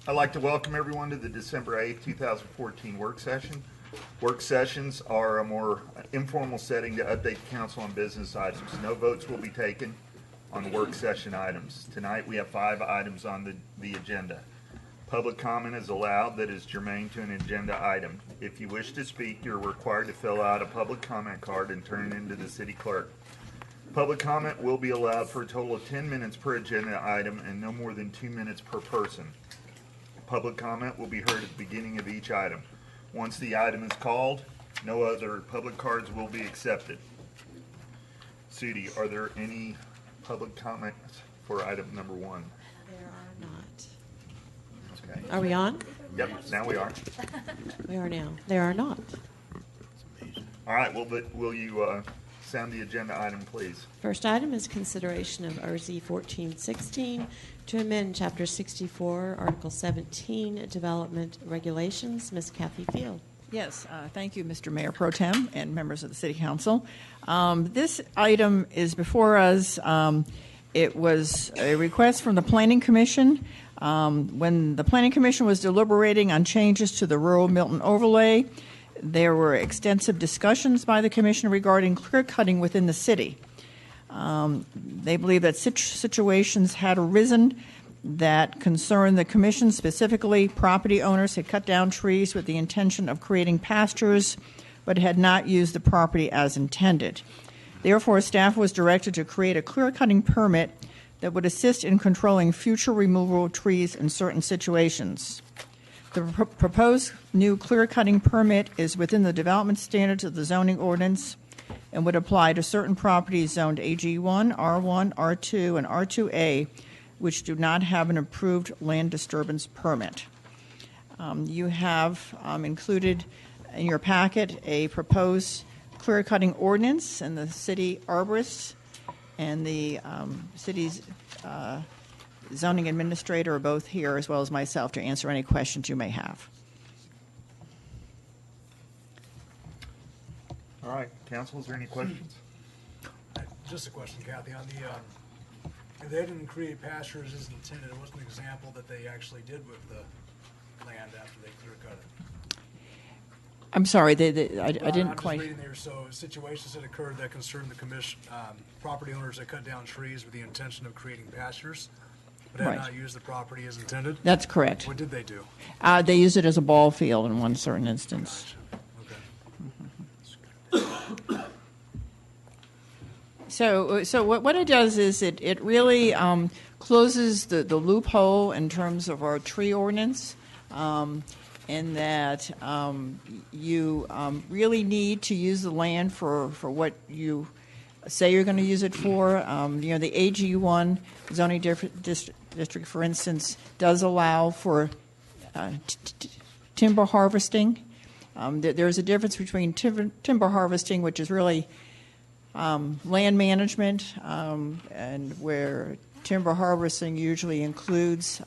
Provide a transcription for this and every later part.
I'd like to welcome everyone to the December 8th, 2014 work session. Work sessions are a more informal setting to update the council on business items. No votes will be taken on the work session items. Tonight we have 5 items on the agenda. Public comment is allowed that is germane to an agenda item. If you wish to speak, you're required to fill out a public comment card and turn it into the city clerk. Public comment will be allowed for a total of 10 minutes per agenda item and no more than 2 minutes per person. Public comment will be heard at the beginning of each item. Once the item is called, no other public cards will be accepted. Sudie, are there any public comments for item number 1? There are not. Okay. Are we on? Yep, now we are. We are now. There are not. All right, well, will you sound the agenda item, please? First item is consideration of RZ 1416 to amend Chapter 64, Article 17, Development Regulations. Ms. Kathy Field. Yes, thank you, Mr. Mayor Pro Tem and members of the City Council. This item is before us. It was a request from the Planning Commission. When the Planning Commission was deliberating on changes to the rural Milton overlay, there were extensive discussions by the Commission regarding clear cutting within the city. They believe that situations had arisen that concerned the Commission. Specifically, property owners had cut down trees with the intention of creating pastures, but had not used the property as intended. Therefore, staff was directed to create a clear-cutting permit that would assist in controlling future removal of trees in certain situations. The proposed new clear-cutting permit is within the development standards of the zoning ordinance and would apply to certain properties zoned AG1, R1, R2, and R2A, which do not have an approved land disturbance permit. You have included in your packet a proposed clear-cutting ordinance, and the city arborist and the city's zoning administrator are both here, as well as myself, to answer any questions you may have. All right, council, is there any questions? Just a question, Kathy. On the, they didn't create pastures as intended. It wasn't an example that they actually did with the land after they clear cut it. I'm sorry, I didn't quite. I'm just reading there. So situations that occurred that concerned the commission, property owners that cut down trees with the intention of creating pastures, but had not used the property as intended. That's correct. What did they do? They used it as a ball field in one certain instance. Gotcha. So what it does is it really closes the loophole in terms of our tree ordinance, in that you really need to use the land for what you say you're going to use it for. The AG1 zoning district, for instance, does allow for timber harvesting. There's a difference between timber harvesting, which is really land management, and where timber harvesting usually includes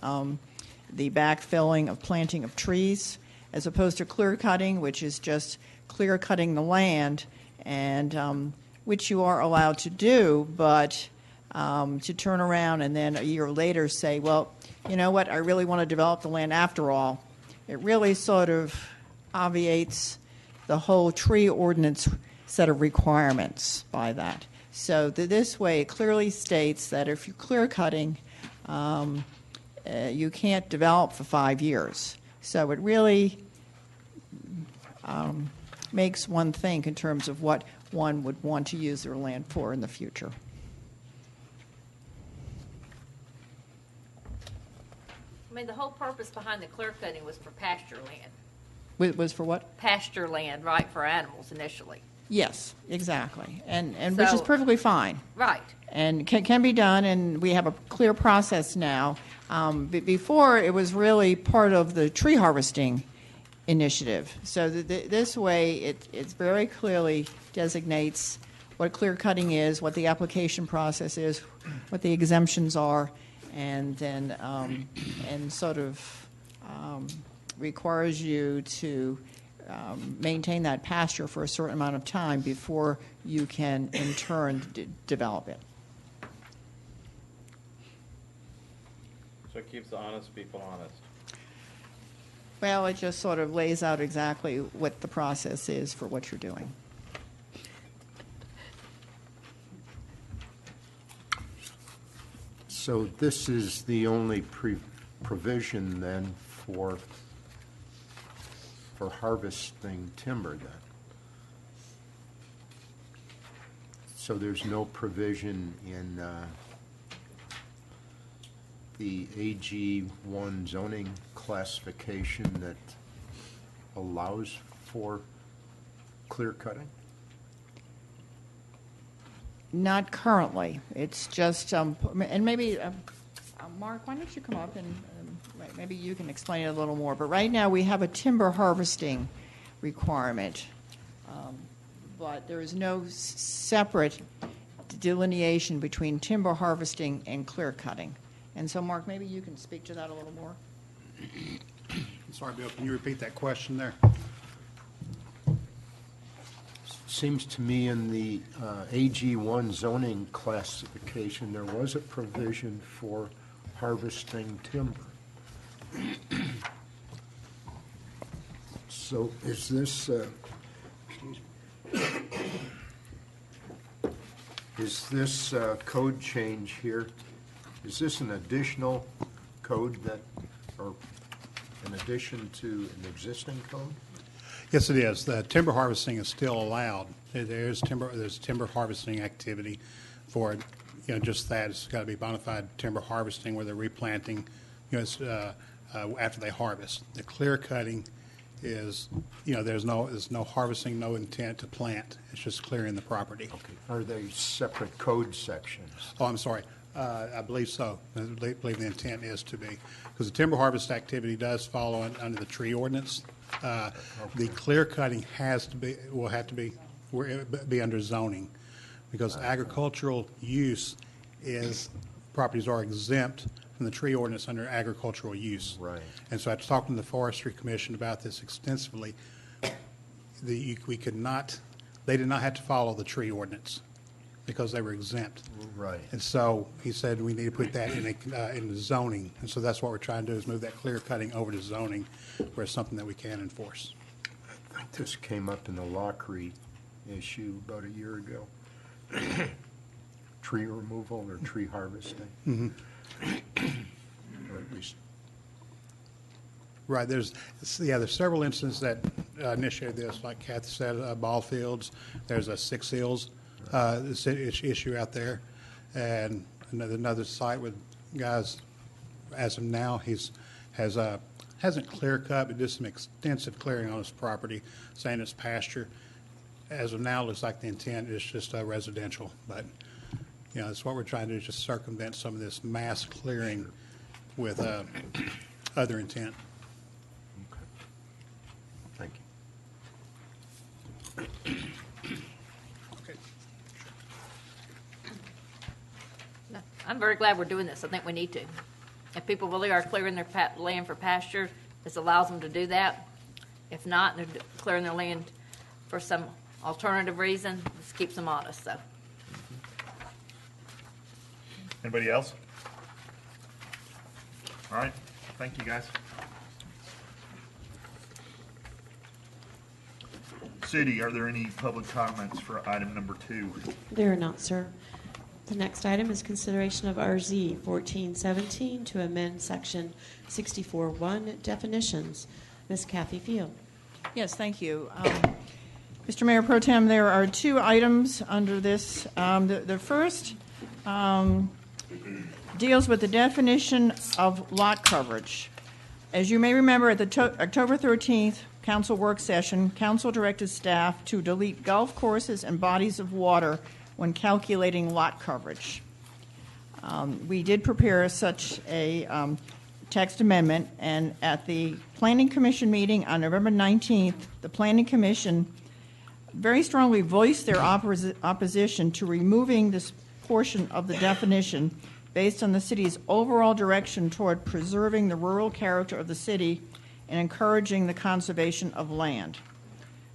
the backfilling of planting of trees, as opposed to clear cutting, which is just clear cutting the land, and which you are allowed to do, but to turn around and then a year later say, well, you know what, I really want to develop the land after all. It really sort of obviates the whole tree ordinance set of requirements by that. So this way it clearly states that if you're clear cutting, you can't develop for 5 years. So it really makes one think in terms of what one would want to use their land for in the future. I mean, the whole purpose behind the clear cutting was for pasture land. Was for what? Pasture land, right, for animals initially. Yes, exactly, and which is perfectly fine. Right. And can be done, and we have a clear process now. Before, it was really part of the tree harvesting initiative. So this way, it very clearly designates what clear cutting is, what the application process is, what the exemptions are, and then and sort of requires you to maintain that pasture for a certain amount of time before you can, in turn, develop it. So it keeps the honest people honest. Well, it just sort of lays out exactly what the process is for what you're doing. So this is the only provision then for harvesting timber then? So there's no provision in the AG1 zoning classification that allows for clear cutting? Not currently. It's just, and maybe, Mark, why don't you come up and maybe you can explain it a little more. But right now we have a timber harvesting requirement, but there is no separate delineation between timber harvesting and clear cutting. And so, Mark, maybe you can speak to that a little more. Sorry, Bill, can you repeat that question there? Seems to me in the AG1 zoning classification, there was a provision for harvesting timber. So is this, code change here, is this an additional code that, or in addition to an existing code? Yes, it is. The timber harvesting is still allowed. There's timber harvesting activity for, just that. It's got to be bona fide timber harvesting where they're replanting, after they harvest. The clear cutting is, there's no harvesting, no intent to plant. It's just clearing the property. Okay. Are they separate code sections? Oh, I'm sorry. I believe so. I believe the intent is to be. Because the timber harvest activity does follow under the tree ordinance. The clear cutting will have to be under zoning, because agricultural use properties are exempt from the tree ordinance under agricultural use. Right. And so I was talking to the Forestry Commission about this extensively. They did not have to follow the tree ordinance because they were exempt. Right. And so he said we need to put that in the zoning. And so that's what we're trying to do, is move that clear cutting over to zoning, where it's something that we can enforce. I think this came up in the Lockery issue about a year ago. Tree removal or tree harvesting. Mm-hmm. Or at least. Right. There's several instances that initiated this, like Kathy said, ball fields. There's a Six Hills issue out there, and another site with guys. As of now, hasn't clear cut, but did some extensive clearing on his property, saying it's pasture. As of now, it looks like the intent is just residential, but that's what we're trying to do, is just circumvent some of this mass clearing with other intent. Okay. Thank you. Okay. I'm very glad we're doing this. I think we need to. If people really are clearing their land for pasture, this allows them to do that. If not, they're clearing their land for some alternative reason. This keeps them honest, so. Anybody else? All right, thank you, guys. City, are there any public comments for item number 2? There are not, sir. The next item is consideration of RZ 1417 to amend section 64.1 definitions. Ms. Kathy Field. Yes, thank you. Mr. Mayor Pro Tem, there are 2 items under this. The first deals with the definition of lot coverage. As you may remember, at the October 13th council work session, council directed staff to delete golf courses and bodies of water when calculating lot coverage. We did prepare such a text amendment, and at the Planning Commission meeting on November 19th, the Planning Commission very strongly voiced their opposition to removing this portion of the definition based on the city's overall direction toward preserving the rural character of the city and encouraging the conservation of land.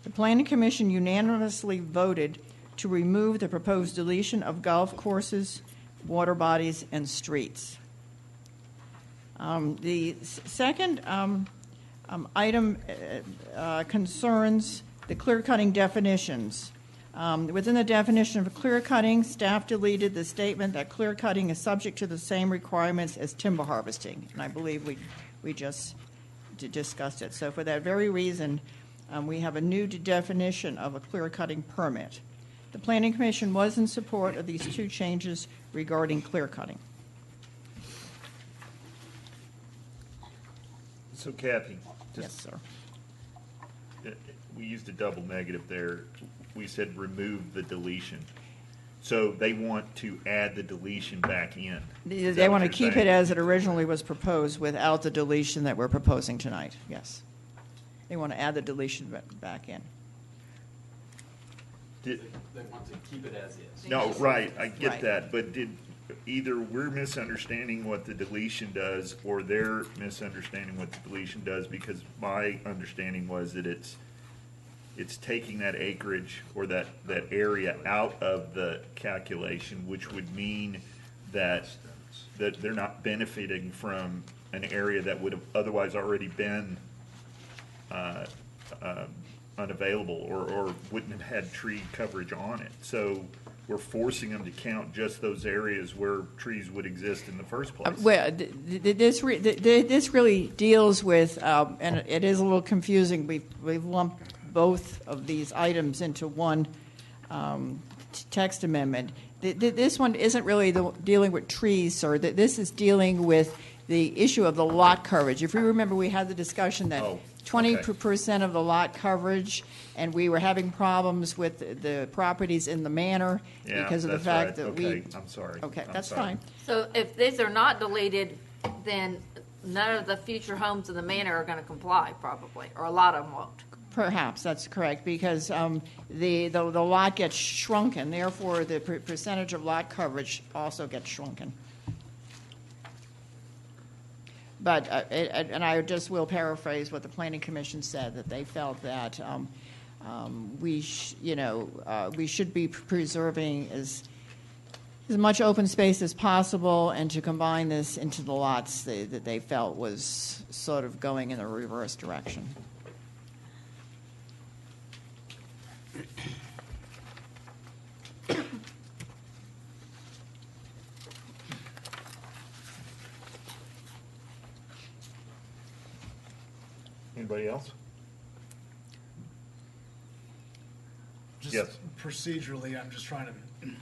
The Planning Commission unanimously voted to remove the proposed deletion of golf courses, water bodies, and streets. The second Item concerns the clear-cutting definitions. Within the definition of clear cutting, staff deleted the statement that clear cutting is subject to the same requirements as timber harvesting, and I believe we just discussed it. So for that very reason, we have a new definition of a clear cutting permit. The Planning Commission was in support of these two changes regarding clear cutting. So Kathy, Yes, just, sir. we used a double negative there. We said remove the deletion. So they want to add the deletion back in. Is They that want what to you're keep it saying? as it originally was proposed without the deletion that we're proposing tonight, yes. They want to add the deletion back in. Did, They want to keep it as is. no, right, I get Right. that, but did, either we're misunderstanding what the deletion does, or they're misunderstanding what the deletion does, because my understanding was that it's taking that acreage or that area out of the calculation, which would mean that they're not benefiting from an area that would have otherwise already been unavailable or wouldn't have had tree coverage on it. So we're forcing them to count just those areas where trees would exist in the first place. Well, this really deals with, and it is a little confusing, we've lumped both of these items into one text amendment. This one isn't really dealing with trees, sir. This is dealing with the issue of the lot coverage. If you remember, we had the discussion that Oh, 20% of the lot coverage, and we were having problems with the properties in the manor Yeah, because of the that's fact right. that we. Okay, I'm sorry. Okay, I'm that's sorry. fine. So if these are not deleted, then none of the future homes in the manor are going to comply, probably, or a lot of them won't. Perhaps, that's correct, because the lot gets shrunken, therefore the percentage of lot coverage also gets shrunken. But, and I just will paraphrase what the Planning Commission said, that they felt that we should be preserving as much open space as possible, and to combine this into the lots that they felt was sort of going in the reverse direction. Anybody else? Just Yes. procedurally, I'm just trying to,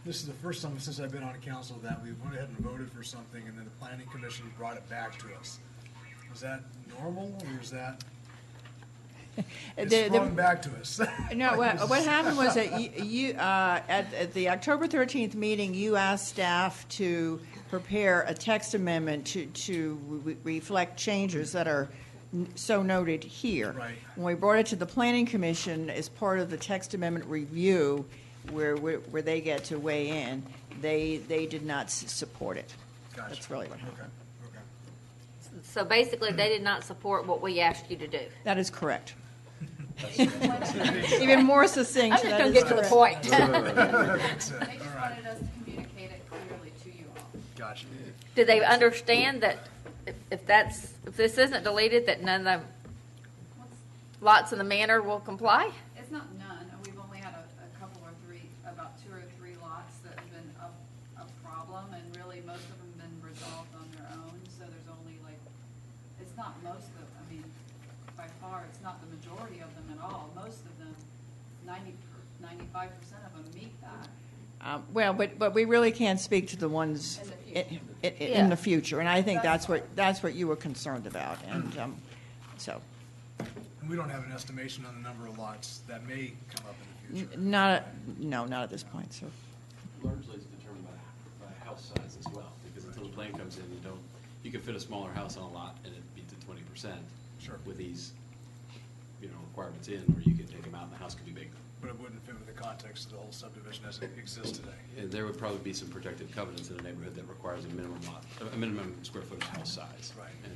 this is the first time since I've been on council that we went ahead and voted for something and then the planning commission brought it back to us. Is that normal, or is that, it's sprung back to us? No, what happened was that you at the October 13th meeting, you asked staff to prepare a text amendment to reflect changes that are so noted here. Right. When we brought it to the Planning Commission as part of the text amendment review, where they get to weigh in, they did not support it. Gotcha. That's really what happened. Okay, okay. So basically, they did not support what we asked you to do. That is correct. Even more succinct. I'm just that going to is get to the correct. point. That's it. They just All right. wanted us to communicate it clearly to you all. Gotcha. Do they understand that if this isn't deleted, that none of the lots in the manor will comply? It's not none. We've only had a couple or three, about 2 or 3 lots that have been a problem, and really most of them have been resolved on their own. So there's only it's not most of, I mean, by far, it's not the majority of them at all. Most of them, 95% of them meet that. Well, but we really can't speak to the ones in the future, and I think that's what you were concerned about, and so And we don't have an estimation on the number of lots that may come up in the future. not at this point, sir. Largely it's determined by house size as well, because until the plan comes in, you can fit a smaller house on a lot and it beats the 20%. Sure. With these, requirements in, or you can take them out and the house could be bigger. But it wouldn't fit with the context of the whole subdivision as it exists today. And there would probably be some protective covenants in a neighborhood that requires a minimum square footage house size. Right. And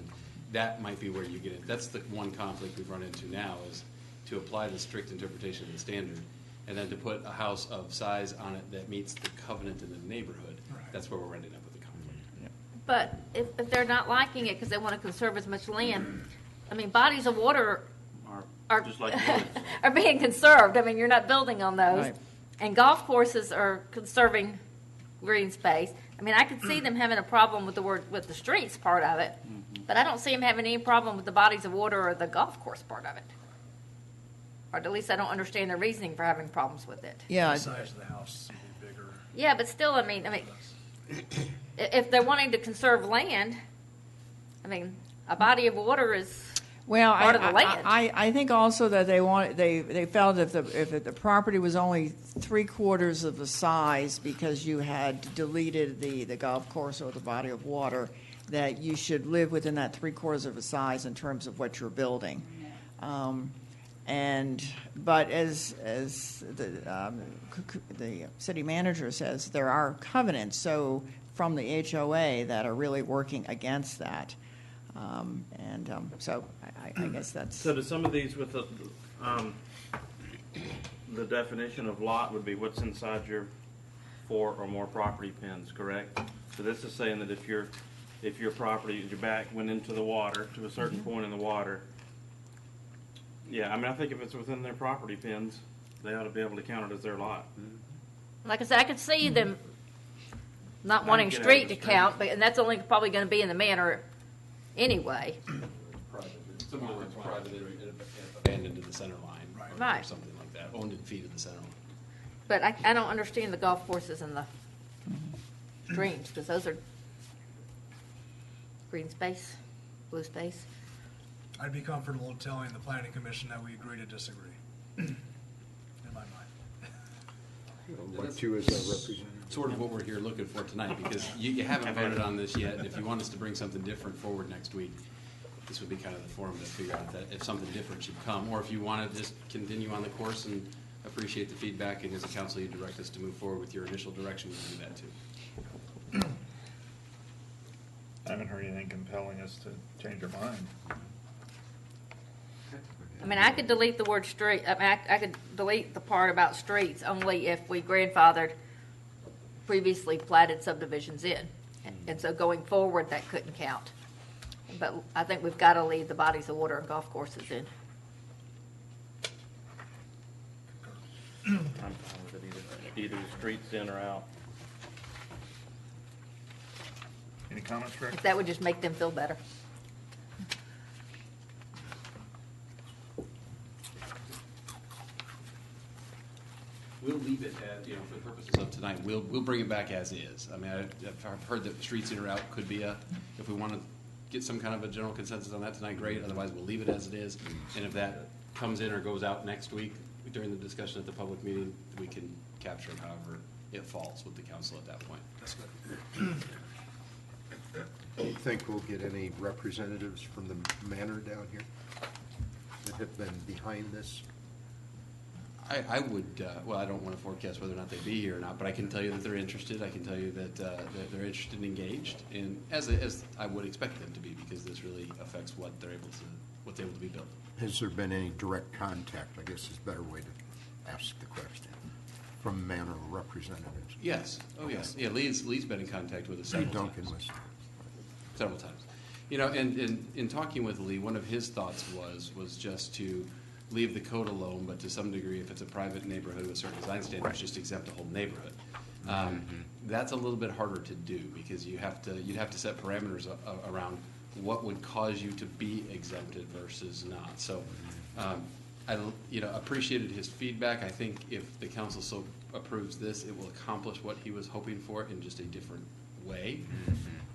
that might be where you get it. That's the one conflict we've run into now, is to apply the strict interpretation of the standard, and then to put a house of size on it that meets the covenant in the neighborhood. Right. That's where we're ending up with the conflict. But if they're not liking it because they want to conserve as much land, I mean, bodies of water are Just like woods. are being conserved. I mean, you're not building on those. Right. And golf courses are conserving green space. I mean, I could see them having a problem with with the streets part of it, but I don't see them having any problem with the bodies of water or the golf course part of it. Or at least I don't understand their reasoning for having problems with it. Yeah, The size of the house would be bigger. Yeah, but still, I mean, if they're wanting to conserve land, I mean, a body of water is well, part of the land. I think also that they felt if the property was only 3/4 of the size because you had deleted the golf course or the body of water, that you should live within that 3/4 of the size in terms of what you're building. But as the city manager says, there are covenants from the HOA that are really working against that. So I guess that's. So do some of these with the definition of lot would be what's inside your 4 or more property pins, correct? So this is saying that if your property, your back went into the water to a certain point in the water, yeah, I mean, I think if it's within their property pins, they ought to be able to count it as their lot. Like I said, I could see them not I wanting get out street of to the street. count, and that's only probably going to be in the manor anyway. Similar to private, abandoned to the center line. Or Right. something like that, owned and fee to the center line. But I don't understand the golf courses and the streams, because those are green space, blue space. I'd be comfortable telling the planning commission that we agree to disagree. In my mind. Want you as a representative? Sort of what we're here looking for tonight, because you haven't voted on this yet, and if you want us to bring something different forward next week, this would be kind of the forum to figure out that if something different should come, or if you want to just continue on the course and appreciate the feedback, and as a council, you direct us to move forward with your initial direction, we can do that too. I haven't heard anything compelling us to change our mind. I mean, I could delete the word street, I mean, I could delete the part about streets only if we grandfathered previously platted subdivisions in. And so going forward, that couldn't count. But I think we've got to leave the bodies of water and golf courses in. I'm fine with it either the streets in or out. Any comments, Rick? That would just make them feel better. We'll leave it at, for the purposes of tonight, we'll bring it back as is. I mean, I've heard that streets in or out could be if we want to get some kind of a general consensus on that tonight, great. Otherwise, we'll leave it as it is. And if that comes in or goes out next week during the discussion at the public meeting, we can capture it however it falls with the council at that point. That's good. Do you think we'll get any representatives from the manor down here that have been behind this? I would, well, I don't want to forecast whether or not they'd be here or not, but I can tell you that they're interested. I can tell you that they're interested and engaged, and as I would expect them to be, because this really affects what's able to be built. Has there been any direct contact, I guess is a better way to ask the question, from manor representatives? Yes. Oh, yes. Yeah, Lee's been in contact with us Lee several Duncan times. was. Several times. And in talking with Lee, one of his thoughts was just to leave the code alone, but to some degree, if it's a private neighborhood with certain design standards, just exempt the whole neighborhood. That's a little bit harder to do, because you'd have to set parameters around what would cause you to be exempted versus not. So I appreciated his feedback. I think if the council so approves this, it will accomplish what he was hoping for in just a different way.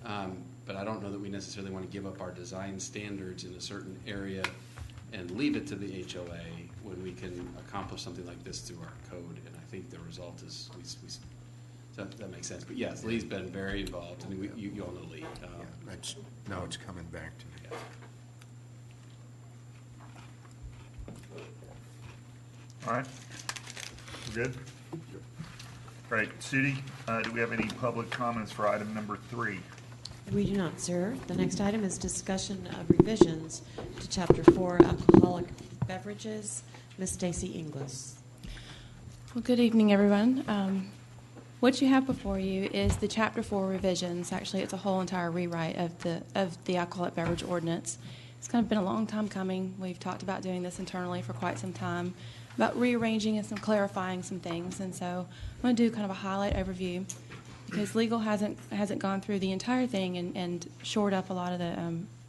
But I don't know that we necessarily want to give up our design standards in a certain area and leave it to the HOA when we can accomplish something like this through our code. And I think the result is that makes sense. But yes, Lee's been very involved. I mean, you all know Lee. Now it's coming back to me. Yeah. All right. We're good? All right, Sudi, do we have any public comments for item number 3? We do not, sir. The next item is discussion of revisions to Chapter 4, alcoholic beverages. Ms. Stacy Inglis. Well, good evening, everyone. What you have before you is the Chapter 4 revisions. Actually, it's a whole entire rewrite of the alcoholic beverage ordinance. It's kind of been a long time coming. We've talked about doing this internally for quite some time, about rearranging and some clarifying some things. And so I'm going to do kind of a highlight overview because legal hasn't gone through the entire thing and shored up a lot of the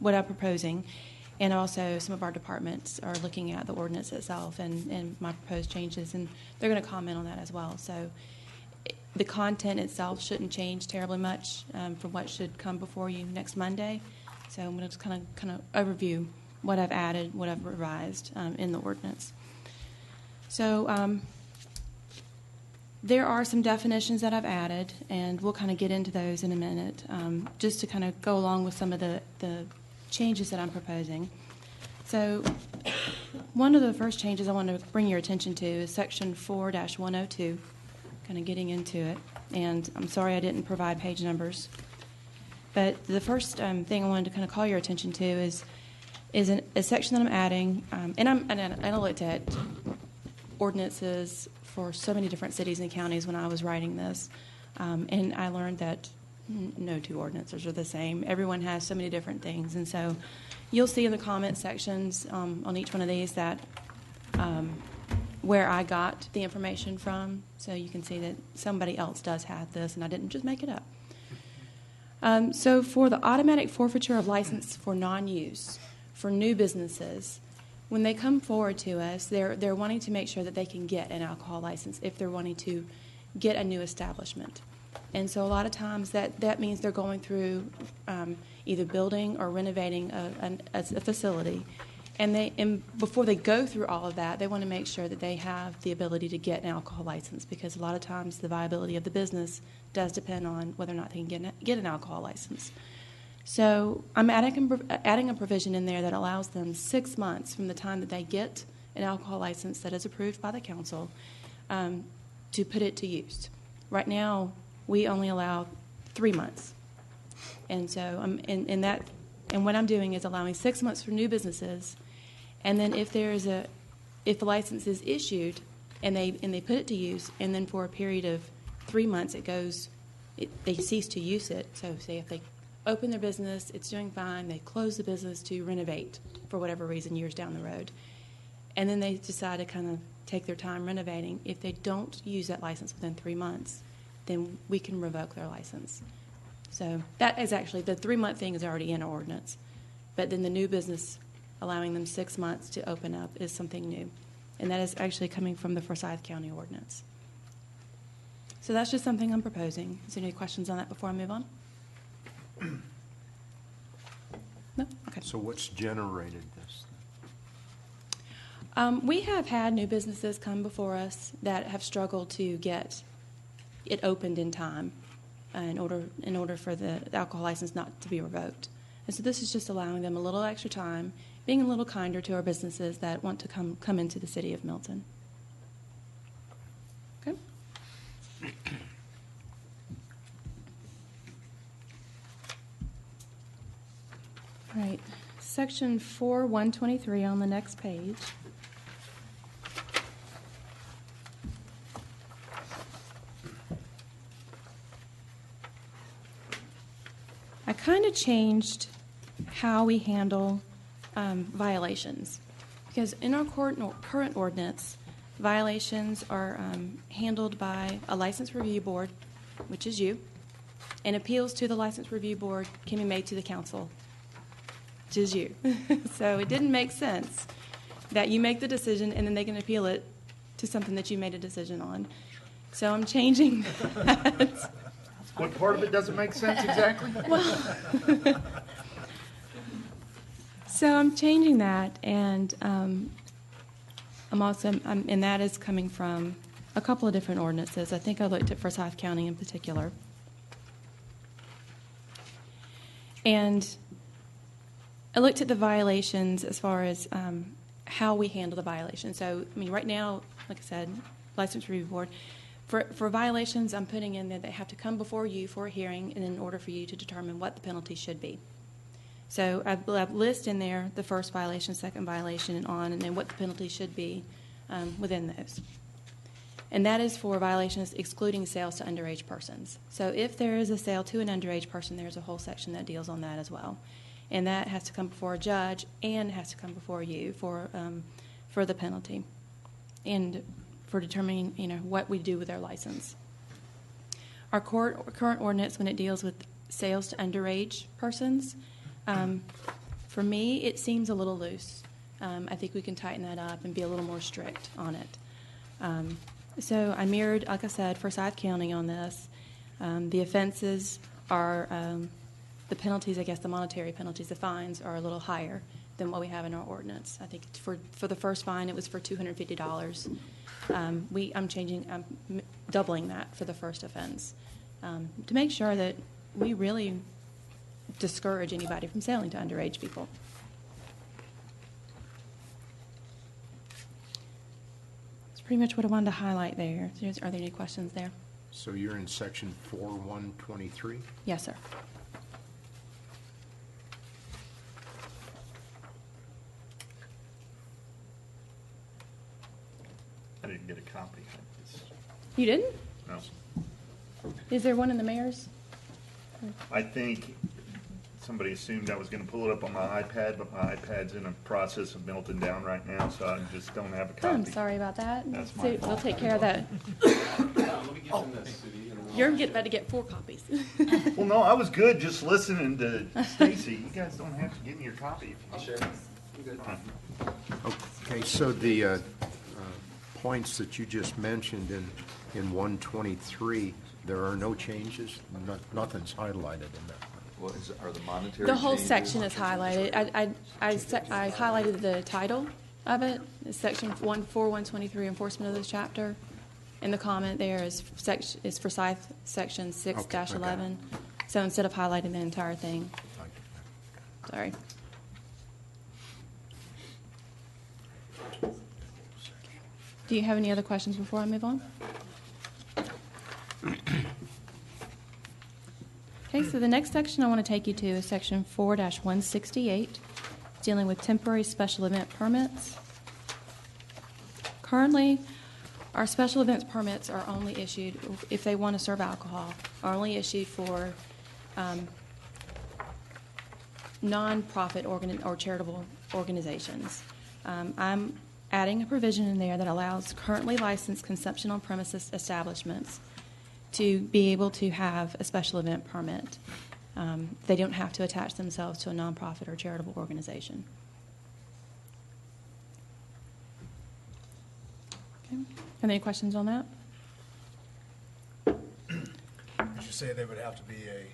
what I'm proposing. And also some of our departments are looking at the ordinance itself and my proposed changes, and they're going to comment on that as well. So the content itself shouldn't change terribly much from what should come before you next Monday. So I'm going to just kind of overview what I've added, what I've revised in the ordinance. So there are some definitions that I've added, and we'll kind of get into those in a minute, just to kind of go along with some of the changes that I'm proposing. So one of the first changes I want to bring your attention to is Section 4-102, kind of getting into it. And I'm sorry I didn't provide page numbers. But the first thing I wanted to kind of call your attention to is a section that I'm adding, and I looked at ordinances for so many different cities and counties when I was writing this, and I learned that no two ordinances are the same. Everyone has so many different things, and so you'll see in the comment sections on each one of these that where I got the information from, so you can see that somebody else does have this, and I didn't just make it up. So for the automatic forfeiture of license for non-use for new businesses, when they come forward to us, they're wanting to make sure that they can get an alcohol license if they're wanting to get a new establishment. And so a lot of times that means they're going through either building or renovating a facility. And before they go through all of that, they want to make sure that they have the ability to get an alcohol license, because a lot of times the viability of the business does depend on whether or not they can get an alcohol license. So I'm adding a provision in there that allows them 6 months from the time that they get an alcohol license that is approved by the council to put it to use. Right now, we only allow 3 months. And so and what I'm doing is allowing 6 months for new businesses, and then if the license is issued and they put it to use, and then for a period of 3 months they cease to use it. So say if they open their business, it's doing fine, they close the business to renovate for whatever reason years down the road, and then they decide to kind of take their time renovating. If they don't use that license within 3 months, then we can revoke their license. So that is actually, the 3-month thing is already in our ordinance, but then the new business allowing them 6 months to open up is something new, and that is actually coming from the Forsyth County ordinance. So that's just something I'm proposing. Is there any questions on that before I move on? No? Okay. So what's generated this? We have had new businesses come before us that have struggled to get it opened in time in order for the alcohol license not to be revoked. And so this is just allowing them a little extra time, being a little kinder to our businesses that want to come into the city of Milton. Okay. All right, section 4-123 on the next page. I kind of changed how we handle violations, because in our current ordinance, violations are handled by a license review board, which is you, and appeals to the license review board can be made to the council, which is you. So it didn't make sense that you make the decision and then they can appeal it to something that you made a decision on. So I'm changing that. What part of it doesn't make sense exactly? Well, so I'm changing that, and and that is coming from a couple of different ordinances. I think I looked at Forsyth County in particular. And I looked at the violations as far as how we handle the violation. So, I mean, right now, like I said, License Review Board, for violations, I'm putting in there they have to come before you for a hearing and in order for you to determine what the penalty should be. So I list in there the first violation, second violation, and then what the penalty should be within those. And that is for violations excluding sales to underage persons. So if there is a sale to an underage person, there's a whole section that deals on that as well. and that has to come before a judge and has to come before you for the penalty and for determining, what we do with their license. Our current ordinance, when it deals with sales to underage persons, for me, it seems a little loose. I think we can tighten that up and be a little more strict on it. So I mirrored, like I said, Forsyth County on this. The offenses are, the penalties, I guess the monetary penalties, the fines are a little higher than what we have in our ordinance. I think for the first fine, it was for $250. I'm doubling that for the first offense to make sure that we really discourage anybody from selling to underage people. That's pretty much what I wanted to highlight there. Are there any questions there? So you're in section 4123? Yes, sir. I didn't get a copy. You didn't? No. Is there one in the mayor's? I think somebody assumed I was going to pull it up on my iPad, but my iPad's in a process of melting down right now, so I just don't have a copy. I'm sorry about that. That's my So we'll fault. take care of that. Let me get them this, Sudie, and we'll- You're about to get 4 copies. Well, no, I was good just listening to Stacy. You guys don't have to give me your copy. I'll share. I'm good. Okay, so the points that you just mentioned in 123, there are no changes? Nothing's highlighted in that? What is, are the monetary The whole changes? section is highlighted. I highlighted the title of it, it's section 123, enforcement of this chapter. And the comment there is Forsyth section 6-11. So instead of highlighting the entire thing, sorry. Do you have any other questions before I move on? Okay, so the next section I want to take you to is section 4-168, dealing with temporary special event permits. Currently, our special events permits are only issued, if they want to serve alcohol, are only issued for non-profit or charitable organizations. I'm adding a provision in there that allows currently licensed consumption on premises establishments to be able to have a special event permit. They don't have to attach themselves to a nonprofit or charitable organization. Okay. Have any questions on that? Did you say they would have to be a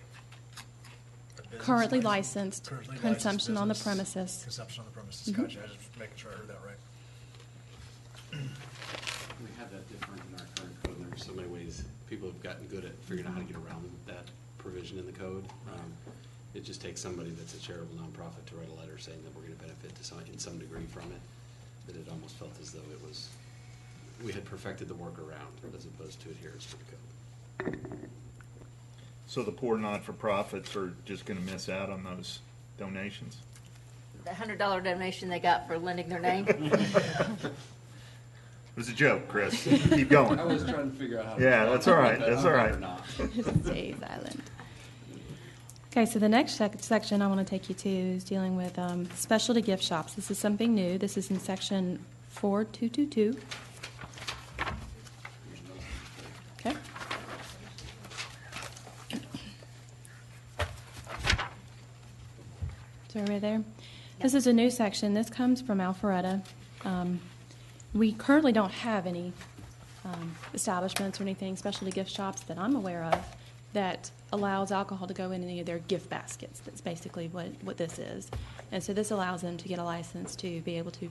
business Currently license? licensed, Currently licensed consumption on the business, premises. Consumption on the premises, Mhm. gotcha, I was just making sure I heard that right. We have that different in our current code, and there's so many ways people have gotten good at figuring out how to get around that provision in the code. It just takes somebody that's a charitable nonprofit to write a letter saying that we're going to benefit in some degree from it, that it almost felt as though we had perfected the workaround as opposed to adherence to the code. So the poor not-for-profits are just going to miss out on those donations? The $100 donation they got for lending their name. It was a joke, Chris. Keep going. I was trying to figure out how to. Yeah, that's all right. That's all right. Or not. Stay silent. Okay, so the next section I want to take you to is dealing with specialty gift shops. This is something new. This is in section 4222. Okay. So right there. This is a new section. This comes from Alpharetta. We currently don't have any establishments or anything, specialty gift shops that I'm aware of, that allows alcohol to go in any of their gift baskets. That's basically what this is. And so this allows them to get a license to be able to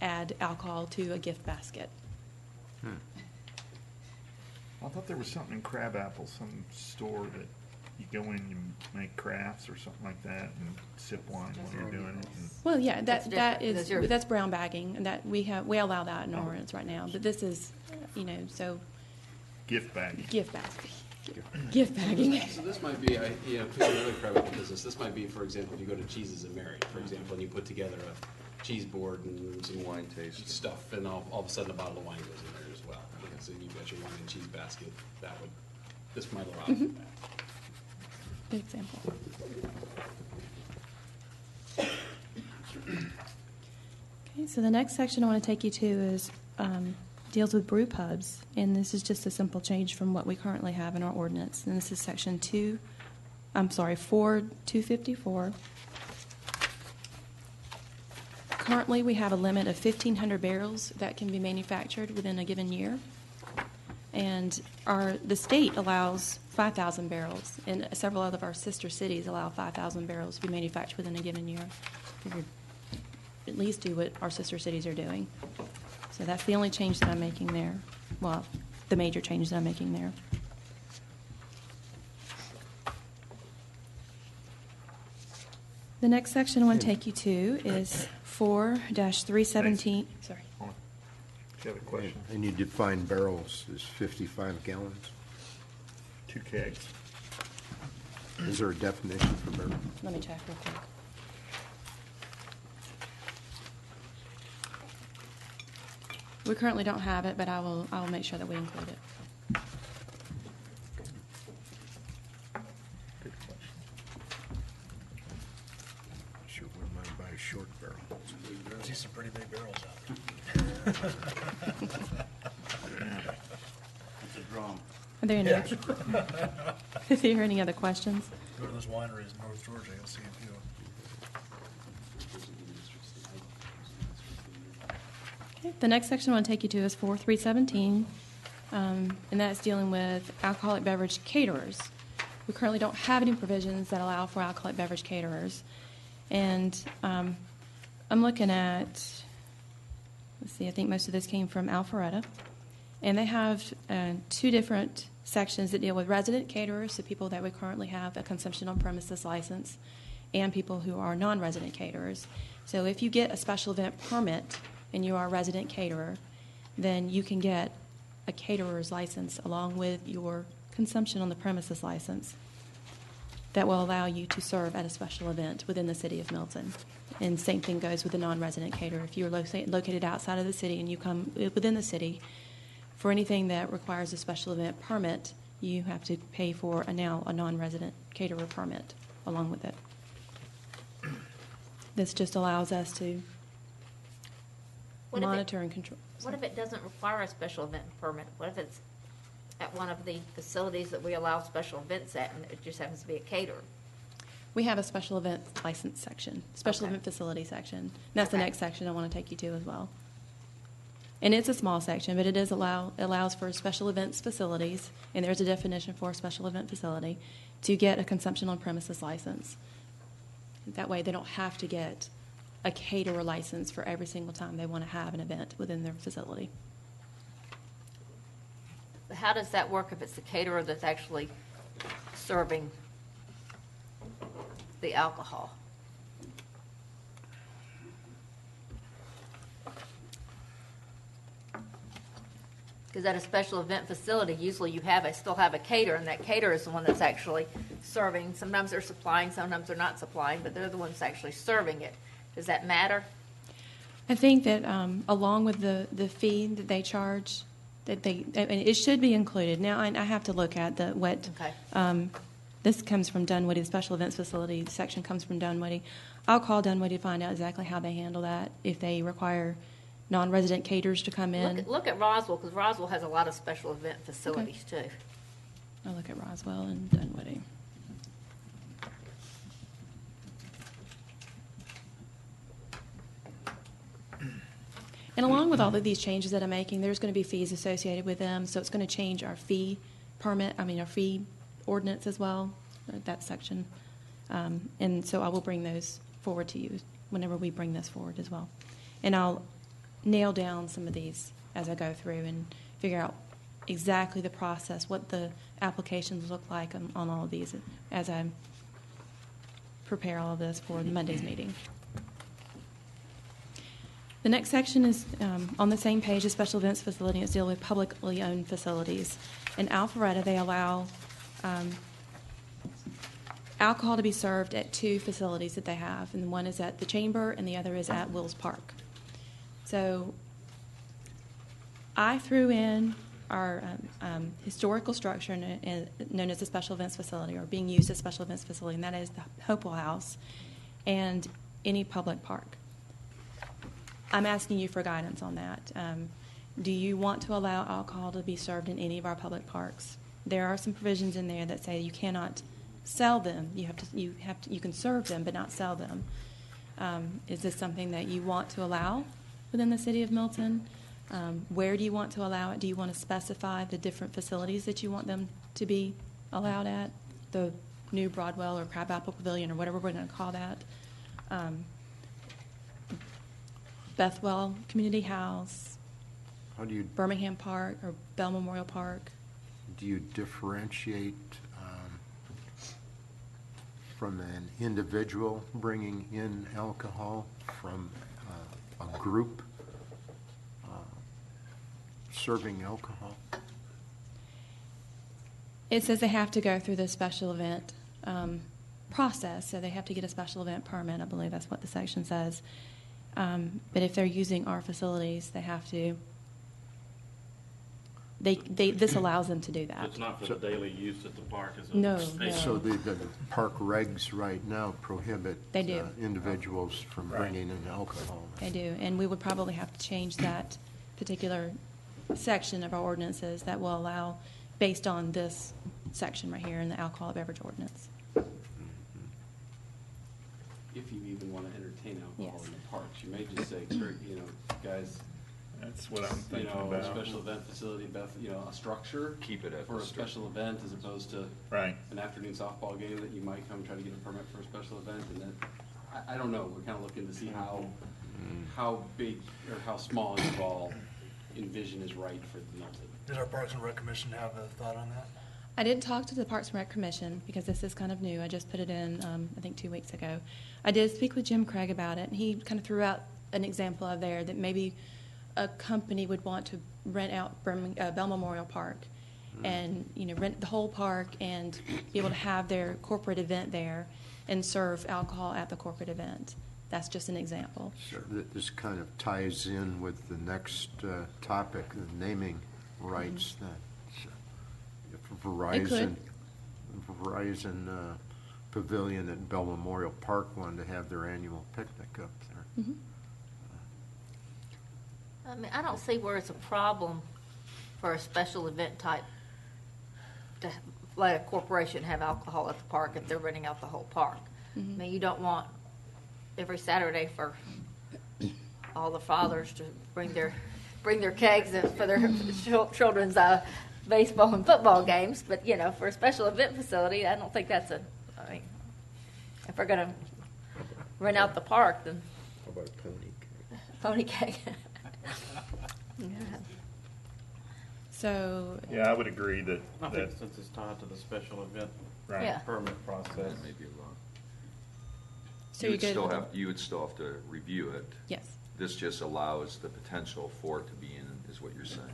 add alcohol to a gift basket. I thought there was something in Crabapple, some store that you go in and you make crafts or something like that and sip wine while you're doing it. And Well, yeah, That's that different. is, that's brown bagging, and that we allow that in our ordinance right now. But this is, so gift bagging. gift basket, gift bagging. So this might be, people really private business. This might be, for example, if you go to Cheeses and Mary, for example, and you put together a cheese board and some Wine tasting. stuff, and all of a sudden a bottle of wine goes in there as well. So you've got your wine and cheese basket. This might allow for that. Good example. Okay, so the next section I want to take you to is deals with brew pubs, and this is just a simple change from what we currently have in our ordinance. And this is section 4.254. Currently, we have a limit of 1,500 barrels that can be manufactured within a given year, and the state allows 5,000 barrels, and several of our sister cities allow 5,000 barrels to be manufactured within a given year. Figured at least do what our sister cities are doing. So that's the only change that I'm making there. Well, the major change that I'm making there. The next section I want to take you to is 4-317. Sorry. Hold on. Do you have a question? And you define barrels as 55 gallons. 2 kegs. Is there a definition for barrel? Let me check real quick. We currently don't have it, but I will make sure that we include it. Good question. Sure wouldn't mind buying a short barrel. I see some pretty big barrels out It's a drum. Are there any, there. is there any other questions? Go to those wineries in North Georgia, you'll see a few. Okay. The next section I want to take you to is 4.317, and that's dealing with alcoholic beverage caterers. We currently don't have any provisions that allow for alcoholic beverage caterers. And I'm looking at, let's see, I think most of this came from Alpharetta. And they have 2 different sections that deal with resident caterers, so people that we currently have a consumption on premises license, and people who are non-resident caterers. So if you get a special event permit and you are a resident caterer, then you can get a caterer's license along with your consumption on the premises license that will allow you to serve at a special event within the city of Milton. And same thing goes with the non-resident caterer. If you're located outside of the city and you come within the city, for anything that requires a special event permit, you have to pay for a non-resident caterer permit along with it. This just allows us to What if it- monitor and control. What if it doesn't require a special event permit? What if it's at one of the facilities that we allow special events at, and it just happens to be a caterer? We have a special event license section, special Okay. event facility section. And that's the Okay. next section I want to take you to as well. And it's a small section, but it allows for special events facilities, and there's a definition for a special event facility, to get a consumption on premises license. That way they don't have to get a caterer license for every single time they want to have an event within their facility. How does that work if it's the caterer that's actually serving the alcohol? Because at a special event facility, usually you still have a caterer, and that caterer is the one that's actually serving. Sometimes they're supplying, sometimes they're not supplying, but they're the ones actually serving it. Does that matter? I think that along with the fee that they charge, and it should be included. Now, I have to look at what. Okay. This comes from Dunwoody. The special events facility section comes from Dunwoody. I'll call Dunwoody to find out exactly how they handle that. If they require non-resident caterers to come in, Look at Roswell, because Roswell has a lot of special event facilities too. I'll look at Roswell and Dunwoody. And along with all of these changes that I'm making, there's going to be fees associated with them. So it's going to change our fee ordinance as well, that section. And so I will bring those forward to you whenever we bring this forward as well. And I'll nail down some of these as I go through and figure out exactly the process, what the applications look like on all of these as I prepare all of this for Monday's meeting. The next section is on the same page, a special events facility. It's dealing with publicly owned facilities. In Alpharetta, they allow alcohol to be served at 2 facilities that they have, and one is at the Chamber and the other is at Wills Park. So I threw in our historical structure known as the special events facility, or being used as special events facility, and that is the Hopewell House and any public park. I'm asking you for guidance on that. Do you want to allow alcohol to be served in any of our public parks? There are some provisions in there that say you cannot sell them. You can serve them, but not sell them. Is this something that you want to allow within the city of Milton? Where do you want to allow it? Do you want to specify the different facilities that you want them to be allowed at? The new Broadwell or Crabapple Pavilion or whatever we're going to call that. Bethwell Community House, How do you, Birmingham Park or Bell Memorial Park. do you differentiate from an individual bringing in alcohol from a group serving alcohol? It says they have to go through the special event process, so they have to get a special event permit. I believe that's what the section says. But if they're using our facilities, they have to. This allows them to do that. It's not for the daily use at the park, is it? No, State- no. So the park regs right now prohibit They do. Individuals from bringing in alcohol. They do, and we would probably have to change that particular section of our ordinances that will allow, based on this section right here in the alcohol beverage ordinance. If you even want to entertain alcohol Yes. in the parks, you may just say, guys, That's what I'm thinking a about. special event facility, a structure. Keep it at for the a special event as opposed to Right. an afternoon softball game that you might come try to get a permit for a special event, and then, I don't know, we're kind of looking to see how big or how small a ball envision is right for Milton. Does our Parks and Rec Commission have a thought on that? I did talk to the Parks and Rec Commission because this is kind of new. I just put it in, I think 2 weeks ago. I did speak with Jim Craig about it, and he kind of threw out an example of there that maybe a company would want to rent out Bell Memorial Park and rent the whole park and be able to have their corporate event there and serve alcohol at the corporate event. That's just an example. This kind of ties in with the next topic, the naming rights. That if Verizon Pavilion at Bell Memorial Park wanted to have their annual picnic up there. I mean, I don't see where it's a problem for a special event type to let a corporation have alcohol at the park if they're renting out the whole park. I mean, you don't want every Saturday for all the fathers to bring their kegs for their children's baseball and football games, but for a special event facility, I don't think that's I mean, if we're gonna rent out the park, then How about a pony? pony keg. So Yeah, I would agree that, I think since it's tied to the special event right. Yeah. permit process. That may be a lot. So You you're would good still with have, it? you would still have to review it. Yes. This just allows the potential for it to be in, is what you're saying.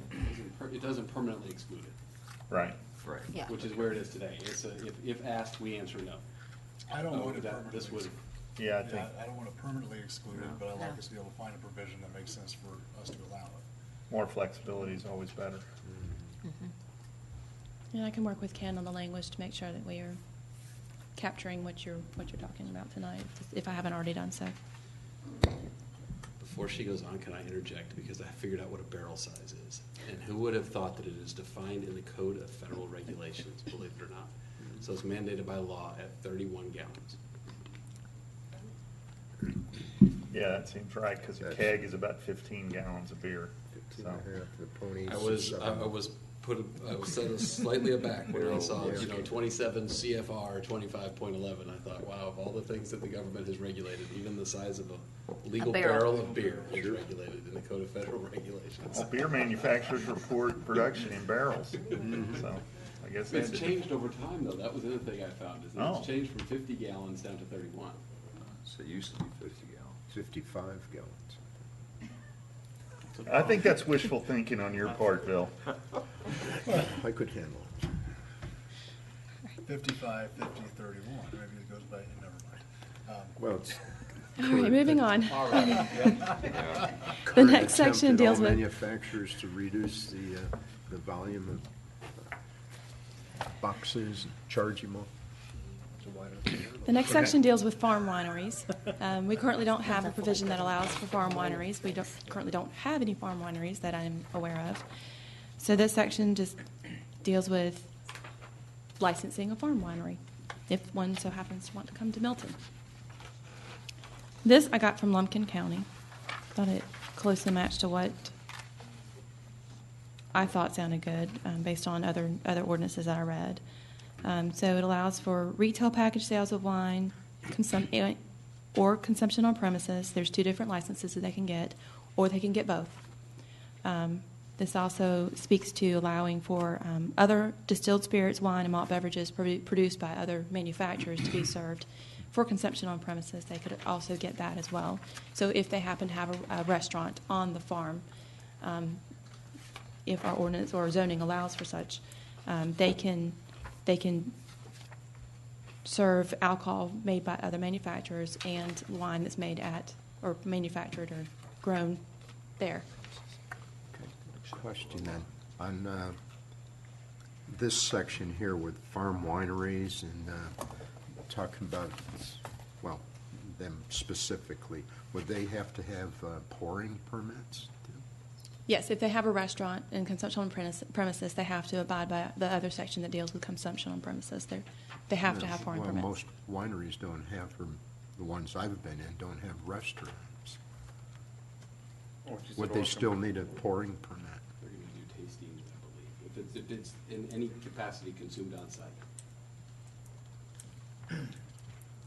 It doesn't permanently exclude it, Right. Right. Yeah. which is where it is today. It's if asked, we answer no. I don't want it This permanently. would, Yeah, I think, I don't want to permanently exclude it, but I'd like No. us to be able to find a provision that makes sense for us to allow it. more flexibility is always better. And I can work with Ken on the language to make sure that we are capturing what you're talking about tonight, if I haven't already done so. before she goes on, can I interject? Because I figured out what a barrel size is. And who would have thought that it is defined in the Code of Federal Regulations, believe it or not? So it's mandated by law at 31 gallons. Yeah, that seems right, because a That's- keg is about 15 gallons of beer. 15 So, and a half, the ponies. I was slightly aback when I saw, Yeah. 27 CFR 25.11. I thought, wow, of all the things that the government has regulated, even the size of a legal barrel. barrel of beer is regulated in the Code of Federal Regulations. well, beer manufacturers report production in barrels, so I guess It's that's. changed over time, though. That was the other thing I found, is that Oh. it's changed from 50 gallons down to 31. So it used to be 50 gallons. 55 gallons. I think that's wishful thinking on your part, Bill. I could handle it. 55, 50, 31, maybe it goes by, never mind. Well, it's. All right, moving on. Yeah. The next section Attempted deals all with manufacturers to reduce the volume of boxes and charge them all. The next section deals with farm wineries. We currently don't have a provision that allows for farm wineries. We currently don't have any farm wineries that I'm aware of. So this section just deals with licensing a farm winery, if one so happens to want to come to Milton. This I got from Lumpkin County. Thought it closely matched to what I thought sounded good based on other ordinances that I read. So it allows for retail package sales of wine or consumption on premises. There's 2 different licenses that they can get, or they can get both. This also speaks to allowing for other distilled spirits, wine, and malt beverages produced by other manufacturers to be served for consumption on premises. They could also get that as well. So if they happen to have a restaurant on the farm, if our ordinance or zoning allows for such, they can serve alcohol made by other manufacturers and wine that's made at or manufactured or grown there. Question then, on this section here with farm wineries and talking about, well, them specifically, would they have to have pouring permits? Yes, if they have a restaurant and consumption on premises, they have to abide by the other section that deals with consumption on premises. They have to have pouring Well, permits. most wineries don't have, or the ones I've been in, don't have restaurants. Would they still need a pouring permit? They're going to do tastings, I believe, if it's in any capacity consumed on site.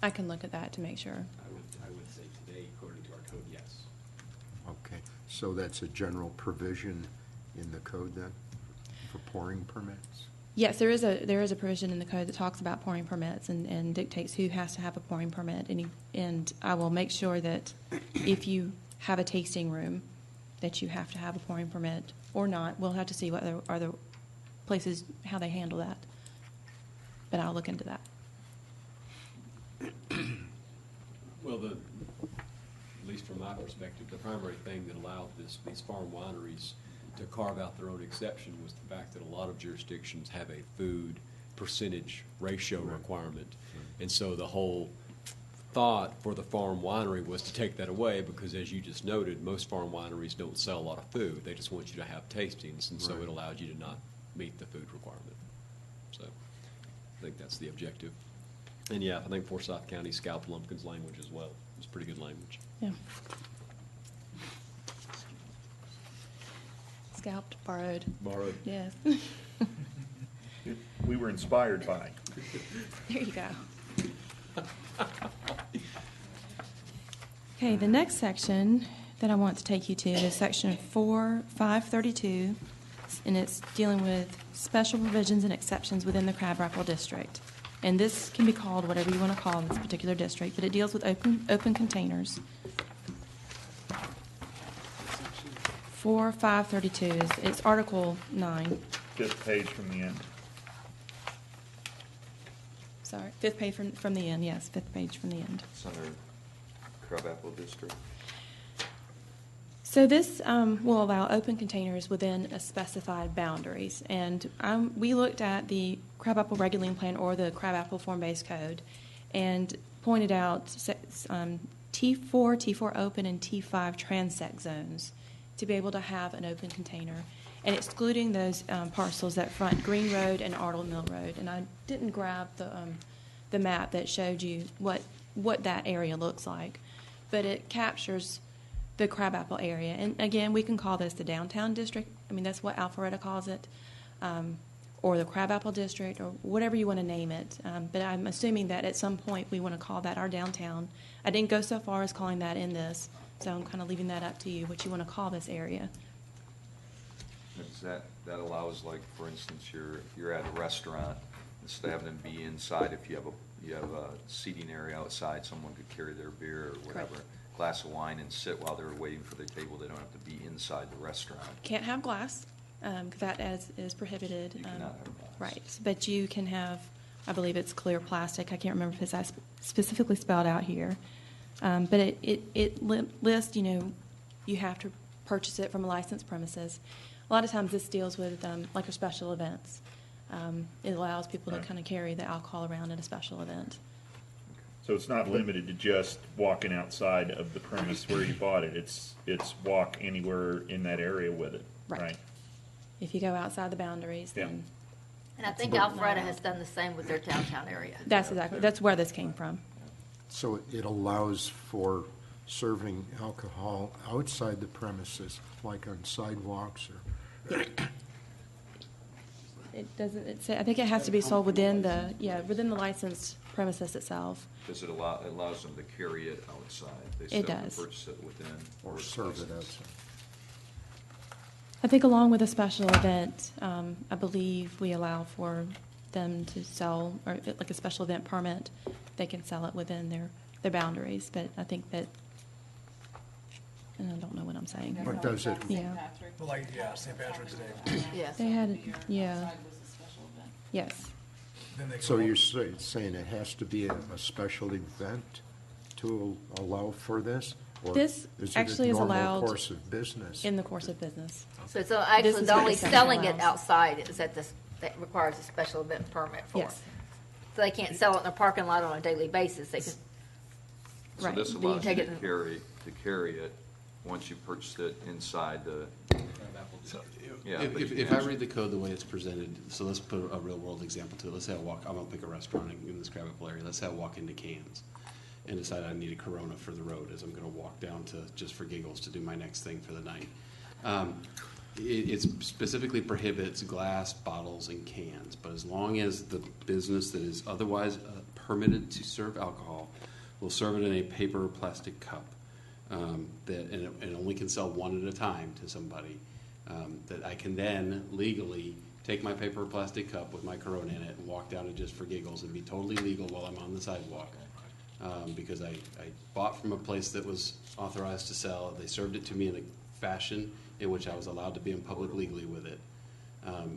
I can look at that to make sure. I would say today, according to our code, yes. Okay, so that's a general provision in the code then, for pouring permits? Yes, there is a provision in the code that talks about pouring permits and dictates who has to have a pouring permit. And I will make sure that if you have a tasting room, that you have to have a pouring permit or not. We'll have to see what other places, how they handle that. But I'll look into that. Well, at least from my perspective, the primary thing that allowed these farm wineries to carve out their own exception was the fact that a lot of jurisdictions have a food percentage ratio requirement. And so the whole thought for the farm winery was to take that away because, as you just noted, most farm wineries don't sell a lot of food. They just want you to have tastings, and so it allowed you to not meet the food requirement. So I think that's the objective. And yeah, I think Forsyth County scalped Lumpkin's language as well. It's pretty good language. Yeah. Scalped, borrowed. Borrowed. Yes. We were inspired by. There you go. Okay, the next section that I want to take you to is section 4.532, and it's dealing with special provisions and exceptions within the Crab-Apple District. And this can be called whatever you want to call this particular district, but it deals with open containers. 4.532 it's Article 9. 5th page from the end. Sorry, 5th page from the end. Yes, 5th page from the end. It's under Crab-Apple District. So this will allow open containers within a specified boundaries. And we looked at the Crab-Apple Regulating Plan or the Crab-Apple Form-Based Code and pointed out T4, T4 open, and T5 transect zones to be able to have an open container, and excluding those parcels that front Green Road and Arnold Mill Road. And I didn't grab the map that showed you what that area looks like, but it captures the Crab-Apple area. And again, we can call this the downtown district. I mean, that's what Alpharetta calls it, or the Crab-Apple district, or whatever you want to name it. But I'm assuming that at some point we want to call that our downtown. I didn't go so far as calling that in this, so I'm kind of leaving that up to you, what you want to call this area. That allows, like, for instance, you're at a restaurant, instead of having them be inside, if you have a seating area outside, someone could carry their beer or whatever, Correct. glass of wine, and sit while they're waiting for their table. They don't have to be inside the restaurant. Can't have glass, because that is prohibited. You cannot have glass. Right, but you can have, I believe it's clear plastic. I can't remember if it's specifically spelled out here. But it lists, you have to purchase it from a licensed premises. A lot of times this deals with like special events. It allows people to kind of carry the alcohol around at a special event. So it's not limited to just walking outside of the premise where you bought it. It's walk anywhere in that area with it, Right. right? If you go outside the boundaries, Yeah. then And I think Alpharetta has done the same with their downtown area. that's where this came from. So it allows for serving alcohol outside the premises, like on sidewalks or, It doesn't. I think it has to be sold within the licensed premises itself. Does it allows them to carry it outside? They It still have to does. purchase it within. or it's serve it licensed. outside. I think along with a special event, I believe we allow for them to sell, or if like a special event permit, they can sell it within their boundaries. But I think that, and I don't know what I'm saying. But does it, Yeah. Well, like, yeah, St. Patrick's Day. Yes. They had, yeah. Yes. Then they so go- you're saying it has to be a special event to allow for this? Or This is it actually a is normal allowed course of business? in the course of business. So it's actually is the what only the section selling it allows. outside is that that requires a special event permit for. Yes. So they can't sell it in a parking lot on a daily basis. They can, So Right. this Then you allows you take to it in- carry it once you purchase it inside the, yeah. but you If can I read the code the way it's presented, so let's put a real world example to it. Let's say I'm gonna pick a restaurant in this crab apple area. Let's say I walk into Cans and decide I need a Corona for the road as I'm gonna walk down to, just for giggles, to do my next thing for the night. It specifically prohibits glass, bottles, and cans, but as long as the business that is otherwise permitted to serve alcohol will serve it in a paper or plastic cup, and it only can sell one at a time to somebody, that I can then legally take my paper or plastic cup with my Corona in it and walk down to Just for Giggles and be totally legal while I'm on the sidewalk. Because I bought from a place that was authorized to sell. They served it to me in a fashion in which I was allowed to be in public legally with it.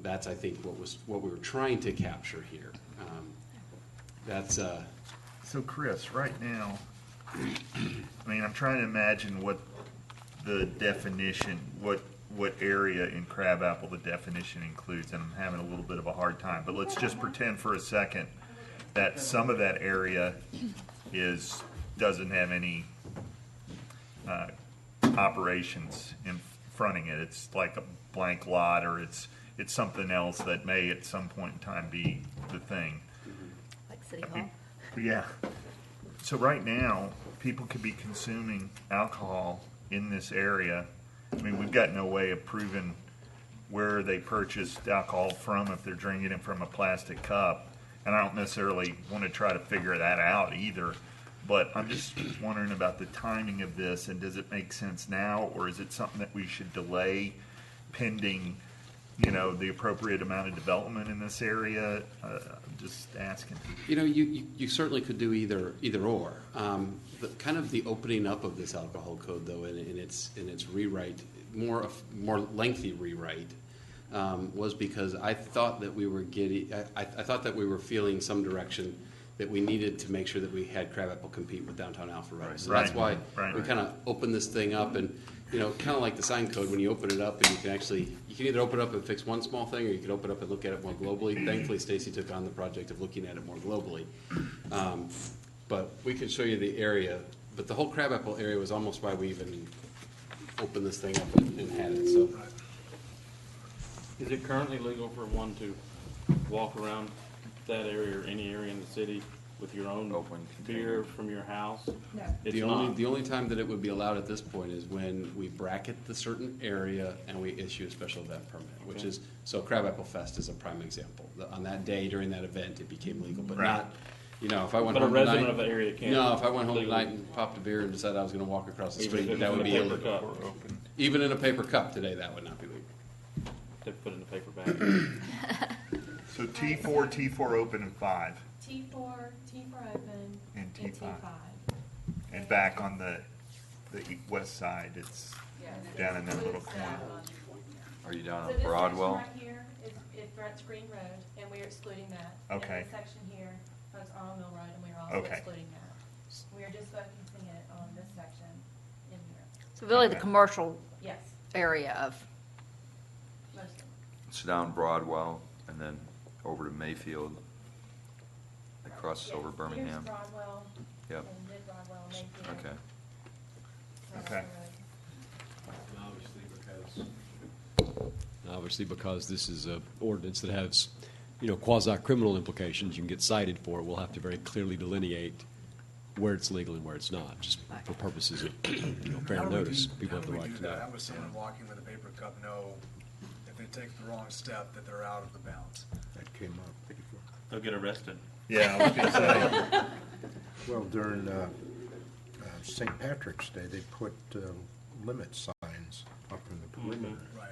That's, I think, what we were trying to capture here. So Chris, right now, I mean, I'm trying to imagine what the definition, what area in crabapple the definition includes, and I'm having a little bit of a hard time. But let's just pretend for a second that some of that area doesn't have any operations in fronting it. It's like a blank lot, or it's something else that may at some point in time be the thing. like City Hall. Yeah. So right now, people could be consuming alcohol in this area. I mean, we've got no way of proving where they purchased alcohol from if they're drinking it from a plastic cup. And I don't necessarily want to try to figure that out either. But I'm just wondering about the timing of this, and does it make sense now, or is it something that we should delay pending, the appropriate amount of development in this area? I'm just asking. You certainly could do either or. The opening up of this alcohol code, though, in its rewrite, more lengthy rewrite, was because I thought that we were I thought that we were feeling some direction that we needed to make sure that we had crabapple compete with downtown Alpharetta. So that's why we kind of opened this thing up, and kind of like the sign code, when you open it up, and you can either open it up and fix one small thing, or you can open it up and look at it more globally. Thankfully, Stacy took on the project of looking at it more globally. But we could show you the area, but the whole crabapple area was almost why we even opened this thing up and had it. So. Is it currently legal for one to walk around that area or any area in the city with your own Open beer container. from your house? No. It's The not. only time that it would be allowed at this point is when we bracket the certain area and we issue a special event permit, which is, so Crabapple Fest is a prime example. On that day, during that event, it became legal, but not, if I went But a home resident tonight. of the area can't. No, if I went home legally- tonight and popped a beer and decided I was gonna walk across the Even if street, it that was would in be a paper illegal. cup. Even in a paper cup today, that would not be legal. They put it in a paper bag. So T4 open, and 5, T4 open, and T5. And back on the west side, it's down in that little corner. Are you down So on this Broadwell? section right here is Threats Green Road, and we're excluding that. Okay. And this section here is on Mill Road, and we're also Okay. excluding that. We are just focusing it on this section in here. So really the Okay. commercial Yes, area of, mostly. It's down Broadwell and then over to Mayfield, that crosses over Yes, Birmingham. Here's Broadwell, Yep. Okay. Okay. Obviously, because this is an ordinance that has, quasi-criminal implications, you can get cited for it. We'll have to very clearly delineate where it's legal and where it's not, just for purposes of, fair How do we notice. do- People how have do the we right do to that? know. How would someone walking with a paper cup know if they take the wrong step that they're out of the bounds? That came up before. They'll get arrested. Yeah, I was gonna say. Well, during St. Patrick's Day, they put limit signs up in the perimeter. Right.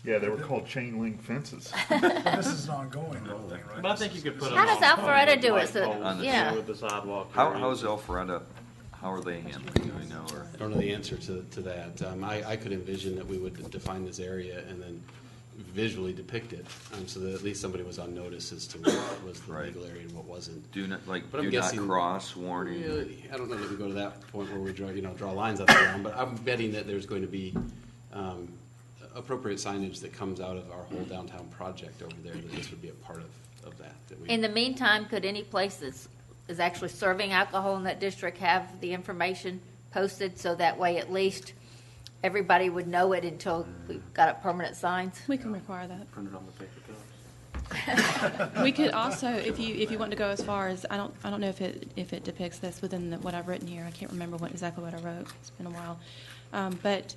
Yeah, they were called chain link fences. But this is an ongoing thing, right? But I think you could put them How does on Alpharetta do it? light So, poles and yeah. with the sidewalk. How areas. is Alpharetta, how are they handling, do we know, or? I don't know the answer to that. I could envision that we would define this area and then visually depict it, so that at least somebody was on notice as to what was the Right. legal area and what wasn't. Do not, But I'm do not guessing- cross warning? Really, I don't know that we go to that point where we draw lines out the ground, but I'm betting that there's going to be appropriate signage that comes out of our whole downtown project over there, that this would be a part of that. We- In the meantime, could any place that is actually serving alcohol in that district have the information posted so that way at least everybody would know it until we got up permanent signs? We can require that. Print it on the paper cups. We could also, if you want to go as far as, I don't know if it depicts this within what I've written here. I can't remember exactly what I wrote. It's been a while. But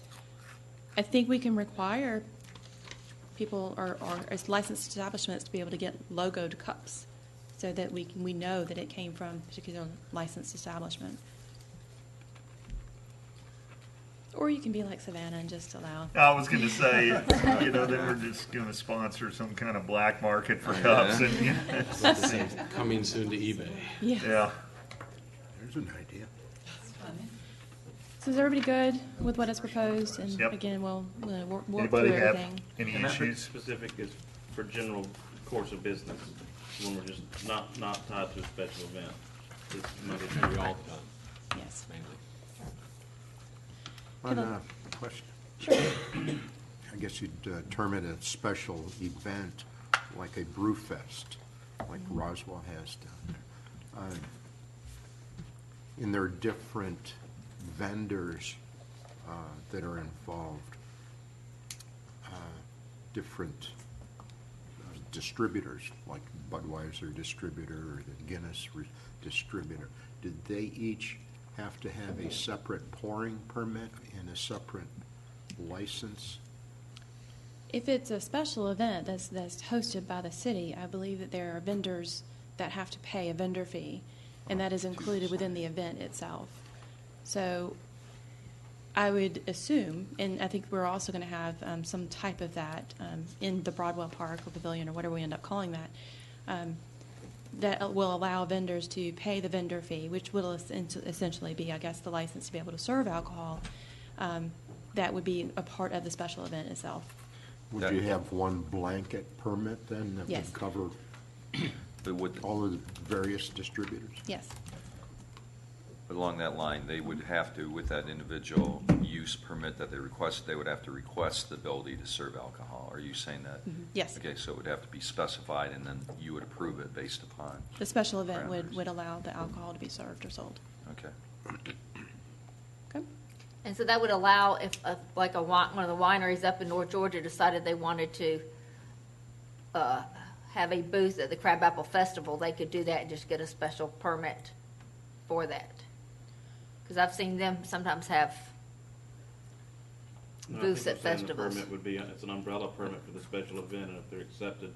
I think we can require people or as licensed establishments to be able to get logoed cups so that we know that it came from a particular licensed establishment. Or you can be like Savannah and just allow. I was gonna say, then we're just gonna sponsor some kind of black market for cups and, Coming soon to eBay. yeah. There's an idea. So is everybody good with what is proposed? And Yep. again, we'll work Anybody through have everything. any And that issues? specific is for general course of business, when we're just not tied to a special event. It's Monday through Maybe all Friday. the time, Yes. mainly. On Hello. a question. Sure. I guess you'd term it a special event, like a brew fest, like Roswell has down there. And there are different vendors that are involved, different distributors, like Budweiser distributor or the Guinness distributor. Did they each have to have a separate pouring permit and a separate license? If it's a special event that's hosted by the city, I believe that there are vendors that have to pay a vendor fee, and that is included within the event itself. So I would assume, and I think we're also going to have some type of that in the Broadwell Park or Pavilion or whatever we end up calling that, that will allow vendors to pay the vendor fee, which will essentially be, I guess, the license to be able to serve alcohol. That would be a part of the special event itself. Would you have one blanket permit then that Yes. would cover But would, all of the various distributors? Yes. along that line, they would have to, with that individual use permit that they request, they would have to request the ability to serve alcohol. Are you saying that? Yes. Okay, so it would have to be specified, and then you would approve it based upon, The special event Parameters. would allow the alcohol to be served or sold. okay. Okay. And so that would allow if, like one of the wineries up in North Georgia decided they wanted to have a booth at the Crabapple Festival, they could do that and just get a special permit for that. Because I've seen them sometimes have No, I booths think at we're saying the festivals. permit would be, it's an umbrella permit for the special event, and if they're accepted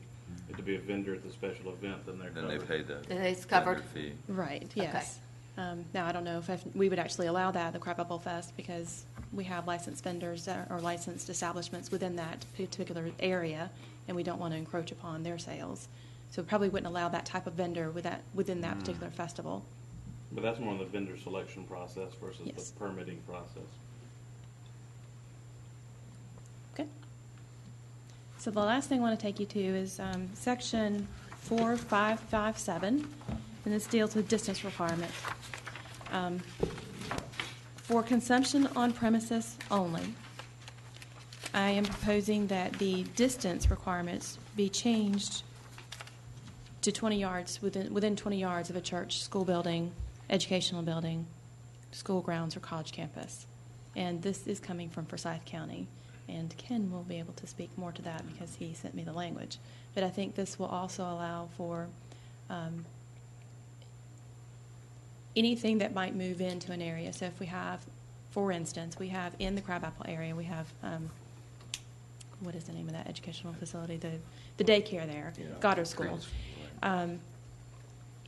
to be a vendor at the special event, then they're Then covered. they pay the It's covered. vendor fee. Right, yes. Now, I don't know if we would actually allow that at the Crab Apple Fest because we have licensed vendors or licensed establishments within that particular area, and we don't want to encroach upon their sales. So probably wouldn't allow that type of vendor within that particular festival. But that's more in the vendor selection process versus Yes. the permitting process. Okay. So the last thing I want to take you to is section 4557, and this deals with distance requirement. For consumption on premises only, I am proposing that the distance requirements be changed to 20 yards, within 20 yards of a church, school building, educational building, school grounds, or college campus. And this is coming from Forsyth County. And Ken will be able to speak more to that because he sent me the language. But I think this will also allow for anything that might move into an area. So if we have, for instance, we have in the Crabapple area, we have, what is the name of that educational facility? The daycare there, Goddard School.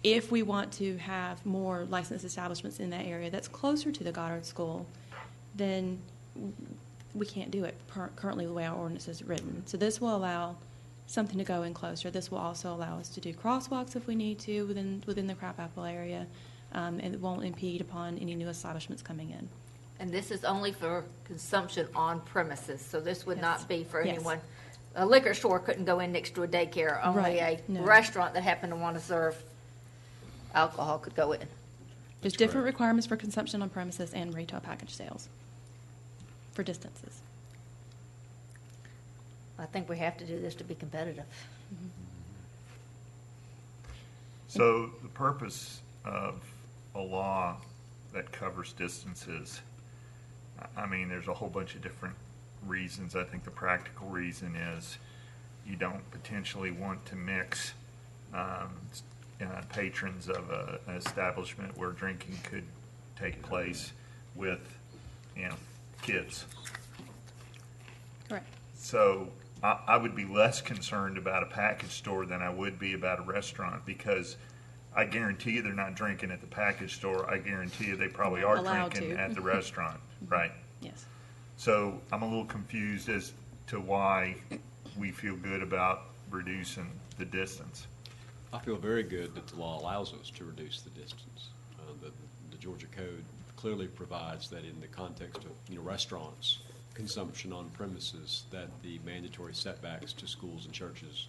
If we want to have more licensed establishments in that area that's closer to the Goddard School, then we can't do it currently the way our ordinance is written. So this will allow something to go in closer. This will also allow us to do crosswalks if we need to within the Crabapple area, and it won't impede upon any new establishments coming in. And this is only for consumption on premises, so this would Yes. not be for Yes. anyone. A liquor store couldn't go in next to a daycare. Only Right. a No. restaurant that happened to want to serve alcohol could go in. There's different requirements for consumption on premises and retail package sales for distances. I think we have to do this to be competitive. So the purpose of a law that covers distances, I mean, there's a whole bunch of different reasons. I think the practical reason is you don't potentially want to mix patrons of an establishment where drinking could take place with, kids. Correct. So I would be less concerned about a package store than I would be about a restaurant, because I guarantee you they're not drinking at the package store. I guarantee you they probably are Allowed drinking to. at the restaurant, right? Yes. So I'm a little confused as to why we feel good about reducing the distance. I feel very good that the law allows us to reduce the distance. The Georgia Code clearly provides that in the context of restaurants, consumption on premises, that the mandatory setbacks to schools and churches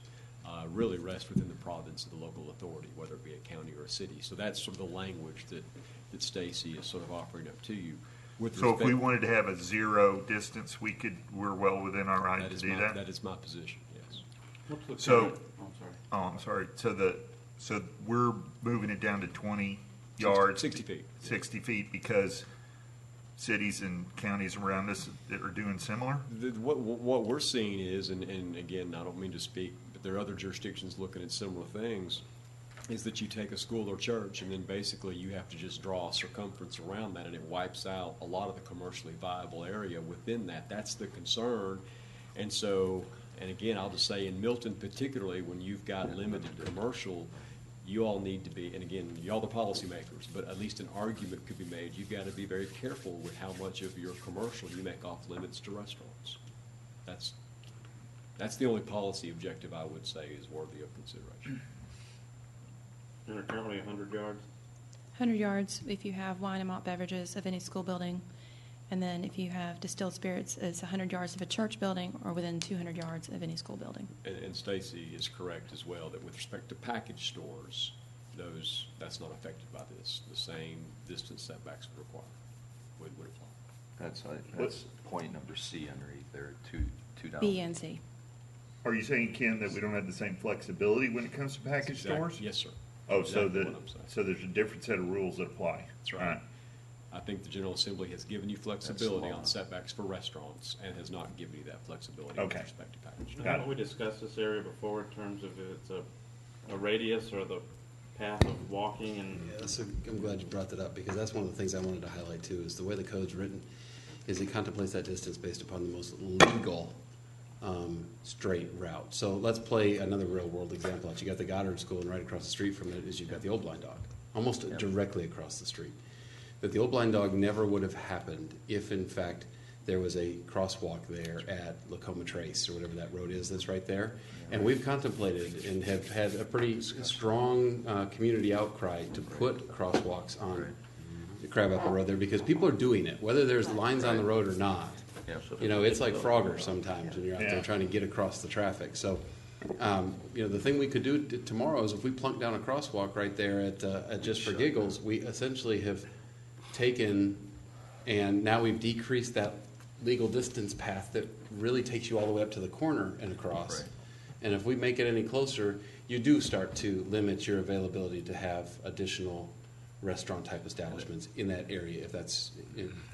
really rest within the province of the local authority, whether it be a county or a city. So that's sort of the language that Stacy is sort of offering up to you. So if we wanted to have a zero distance, we're well within our right to do that? That is my position, yes. I'm sorry. So we're moving it down to 20 yards? 60 feet. 60 feet because cities and counties around us that are doing similar? What we're seeing is, and again, I don't mean to speak, but there are other jurisdictions looking at similar things, is that you take a school or church and then basically you have to just draw a circumference around that, and it wipes out a lot of the commercially viable area within that. That's the concern. And so, and again, I'll just say in Milton particularly, when you've got limited commercial, you all need to be, and again, y'all the policymakers, but at least an argument could be made. You've got to be very careful with how much of your commercial you make off limits to restaurants. That's the only policy objective I would say is worthy of consideration. And they're currently 100 yards? 100 yards if you have wine and malt beverages of any school building. And then if you have distilled spirits, it's 100 yards of a church building or within 200 yards of any school building. And Stacy is correct as well, that with respect to package stores, that's not affected by this. The same distance setbacks would apply. That's point number C underneath there, two down. B and C. Are you saying, Ken, that we don't have the same flexibility when it comes to package stores? Yes, sir. Oh, Exactly what I'm saying. so there's a different set of rules that apply? That's right. I think the General Assembly has given you flexibility on setbacks for restaurants and has not given you that flexibility with respect to package stores. Haven't we discussed this area before in terms of if it's a radius or the path of walking and? Yeah, I'm glad you brought that up, because that's one of the things I wanted to highlight too, is the way the code's written is it contemplates that distance based upon the most legal straight route. So let's play another real world example. You got the Goddard School, and right across the street from it is you've got the Old Blind Dog, almost directly across the street. But the Old Blind Dog never would have happened if, in fact, there was a crosswalk there at Lacoma Trace or whatever that road is that's right there. And we've contemplated and have had a pretty strong community outcry to put crosswalks on the Crabapple Road there, because people are doing it, whether there's lines on the road or not. It's like Frogger sometimes when you're out there trying to get across the traffic. So, the thing we could do tomorrow is if we plunk down a crosswalk right there at Just for Giggles, we essentially have taken, and now we've decreased that legal distance path that really takes you all the way up to the corner and across. Right. And if we make it any closer, you do start to limit your availability to have additional restaurant-type establishments in that area, if that's,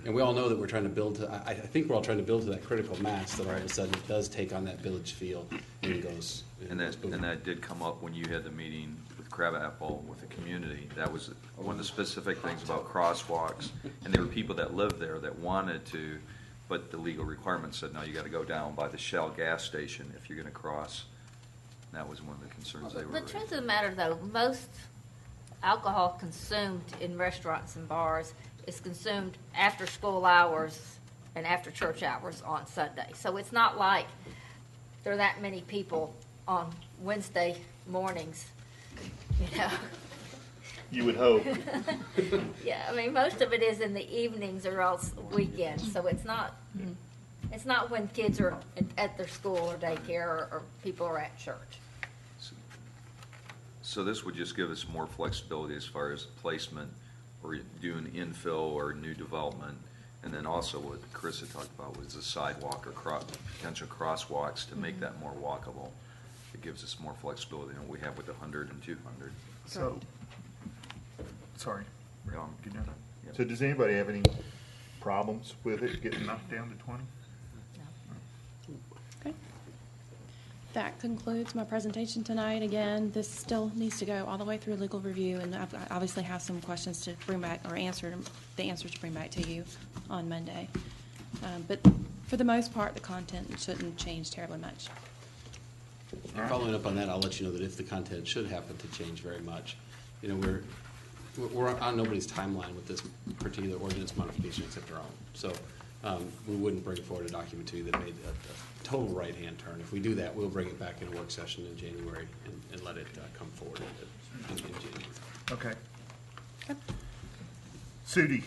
and we all know that we're trying to build to, I think we're all trying to build to that critical mass that all of a sudden it does take on that village feel and goes. And that did come up when you had the meeting with Crabapple with the community. That was one of the specific things about crosswalks, and there were people that lived there that wanted to, but the legal requirements said, no, you got to go down by the Shell gas station if you're going to cross. And that was one of the concerns they were The raising. truth of the matter, though, most alcohol consumed in restaurants and bars is consumed after school hours and after church hours on Sunday. So it's not like there are that many people on Wednesday mornings, you know. You would hope. Yeah, I mean, most of it is in the evenings or else weekends, so it's not when kids are at their school or daycare or people are at church. So this would just give us more flexibility as far as placement or doing infill or new development. And then also what Chris had talked about was the sidewalk or potential crosswalks to make that more walkable. It gives us more flexibility than we have with 100 and 200. So, sorry. Good enough. Yep. So does anybody have any problems with it getting knocked down to 20? Okay. That concludes my presentation tonight. Again, this still needs to go all the way through legal review, and I obviously have some questions to bring back or the answers to bring back to you on Monday. But for the most part, the content shouldn't change terribly much. And following up on that, I'll let you know that if the content should happen to change very much, you know, we're on nobody's timeline with this particular ordinance modification except our own. So we wouldn't bring forward a document to you that made a total right-hand turn. If we do that, we'll bring it back in a work session in January and let it come forward in January. Okay. Okay. Sudi,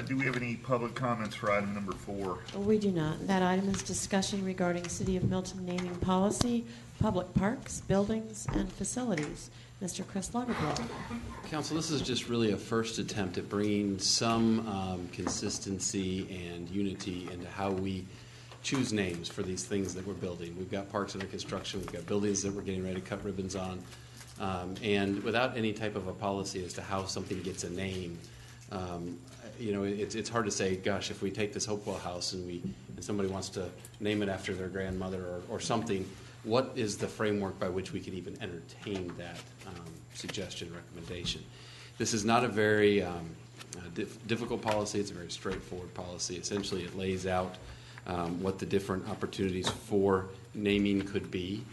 do we have any public comments for item number 4? We do not. That item is discussion regarding City of Milton naming policy, public parks, buildings, and facilities. Mr. Chris Lagerblum. Council, this is just really a first attempt at bringing some consistency and unity into how we choose names for these things that we're building. We've got parks under construction, we've got buildings that we're getting ready to cut ribbons on, and without any type of a policy as to how something gets a name, you know, it's hard to say, gosh, if we take this Hopewell house and somebody wants to name it after their grandmother or something, what is the framework by which we can even entertain that suggestion, recommendation? This is not a very difficult policy. It's a very straightforward policy. Essentially, it lays out what the different opportunities for naming could be.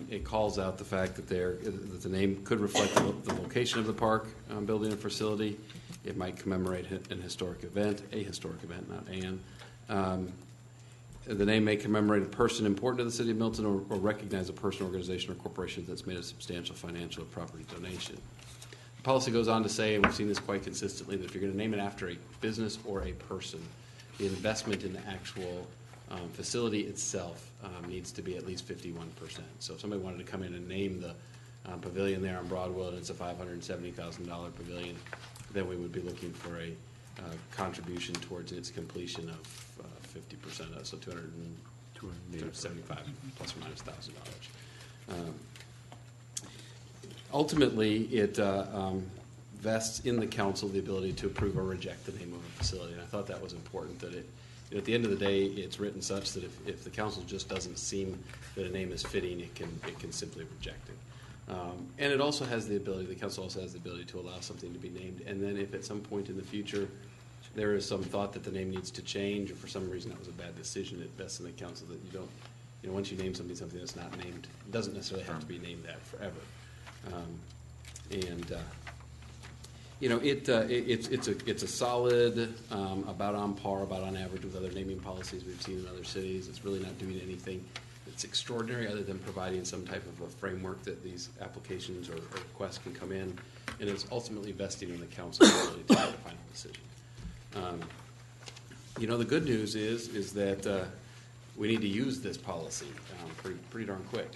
It calls out the fact that the name could reflect the location of the park, building, and facility. It might commemorate a historic event, not an. The name may commemorate a person important to the City of Milton or recognize a person, organization, or corporation that's made a substantial financial or property donation. The policy goes on to say, and we've seen this quite consistently, that if you're going to name it after a business or a person, the investment in the actual facility itself needs to be at least 51%. So if somebody wanted to come in and name the pavilion there on Broadwell and it's a $570,000 pavilion, then we would be looking for a contribution towards its completion of 50%, so $275 plus or minus $1,000. Ultimately, it vests in the council the ability to approve or reject the name of a facility. And I thought that was important, that at the end of the day, it's written such that if the council just doesn't seem that a name is fitting, it can simply reject it. And it also has the ability, the council also has the ability to allow something to be named. And then if at some point in the future there is some thought that the name needs to change, or for some reason that was a bad decision, it vests in the council that you don't, you know, once you name something that's not named, it doesn't necessarily have to be named that forever. You know, it's a solid, about on par, about on average with other naming policies we've seen in other cities. It's really not doing anything that's extraordinary other than providing some type of a framework that these applications or requests can come in, and it's ultimately vesting in the council's ability to make a final decision. You know, the good news is that we need to use this policy pretty darn quick,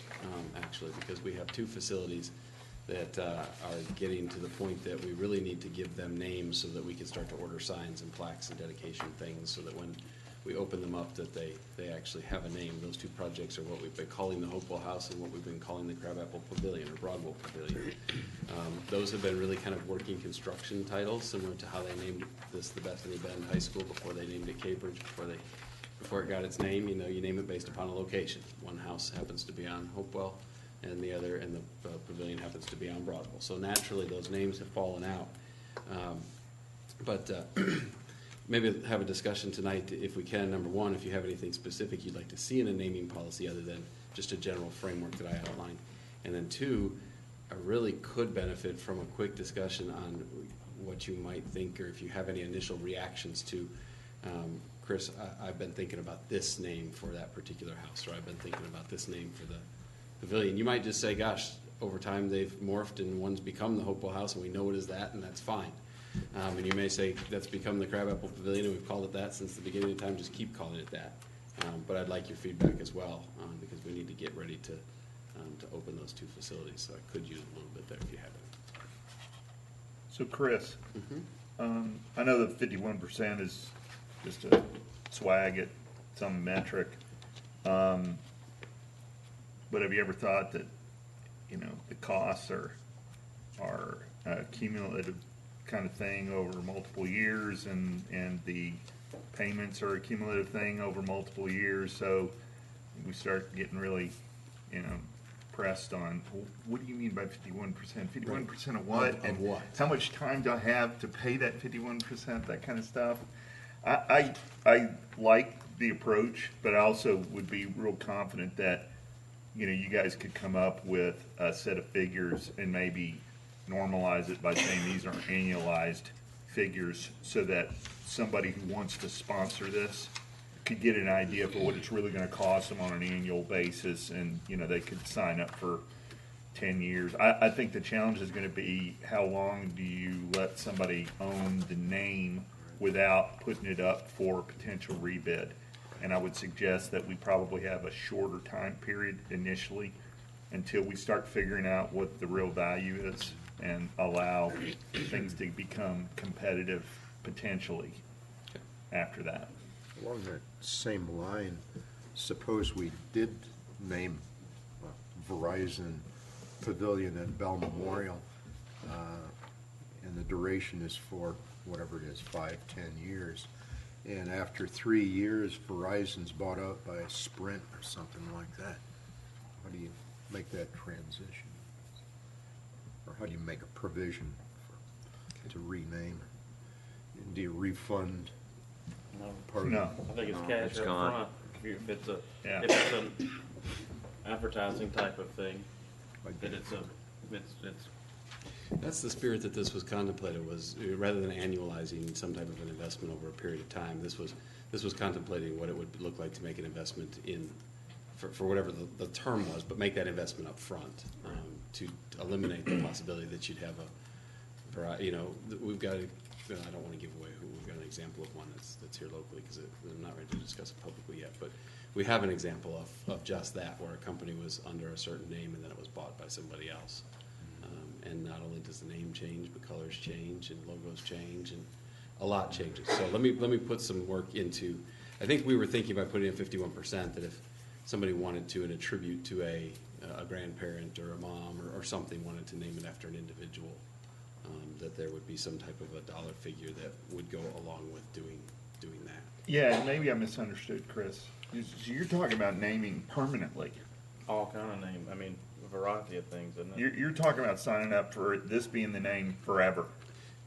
actually, because we have two facilities that are getting to the point that we really need to give them names so that we can start to order signs and plaques and dedication things, so that when we open them up, that they actually have a name. Those two projects are what we've been calling the Hopewell House and what we've been calling the Crabapple Pavilion or Broadwell Pavilion. Those have been really kind of working construction titles, similar to how they named this the Bethany Bend High School before they named it Cambridge, before it got its name. You know, you name it based upon a location. One house happens to be on Hopewell, and the other, and the pavilion happens to be on Broadwell. So naturally, those names have fallen out. But maybe have a discussion tonight, if we can. Number one, if you have anything specific you'd like to see in a naming policy other than just a general framework that I outlined. And then two, I really could benefit from a quick discussion on what you might think, or if you have any initial reactions to, Chris, I've been thinking about this name for that particular house, or I've been thinking about this name for the pavilion. You might just say, gosh, over time they've morphed and one's become the Hopewell House and we know it is that, and that's fine. And you may say, that's become the Crabapple Pavilion and we've called it that since the beginning of time, just keep calling it that. But I'd like your feedback as well, because we need to get ready to open those two facilities, so I could use a little bit there if you have it. So Chris, I know that 51% is just a swag at some metric, but have you ever thought that, you know, the costs are a cumulative kind of thing over multiple years, and the payments are a cumulative thing over multiple years, so we start getting really, you know, pressed on, well, what do you mean by 51%? 51% of what? Of what? How much time do I have to pay that 51%? That kind of stuff. I like the approach, but I also would be real confident that, you know, you guys could come up with a set of figures and maybe normalize it by saying these are annualized figures, so that somebody who wants to sponsor this could get an idea for what it's really going to cost them on an annual basis, and, you know, they could sign up for 10 years. I think the challenge is going to be, how long do you let somebody own the name without putting it up for potential rebid? And I would suggest that we probably have a shorter time period initially until we start figuring out what the real value is, and allow things to become competitive potentially after that. Along that same line, suppose we did name Verizon Pavilion and Bell Memorial, and the duration is for whatever it is, 5, 10 years. And after 3 years, Verizon's bought out by a Sprint or something like that. How do you make that transition? Or how do you make a provision to rename? Do you refund part of No. I think it's cash It's up gone. front. If it's a, Yeah. if it's an advertising type of thing, like that that? it's That's the spirit that this was contemplated, was rather than annualizing some type of an investment over a period of time, this was contemplating what it would look like to make an investment in, for whatever the term was, but make that investment up front, to eliminate the possibility that you'd have you know, we've got, I don't want to give away who, we've got an example of one that's here locally, because I'm not ready to discuss it publicly yet, but we have an example of just that, where a company was under a certain name and then it was bought by somebody else. And not only does the name change, but colors change and logos change, and a lot changes. So let me put some work into, I think we were thinking about putting in 51%, that if somebody wanted to, in a tribute to a grandparent or a mom or something, wanted to name it after an individual, that there would be some type of a dollar figure that would go along with doing that. Yeah, maybe I misunderstood, Chris. You're talking about naming permanently. all kind of name. I mean, a variety of things, isn't it? You're talking about signing up for this being the name forever.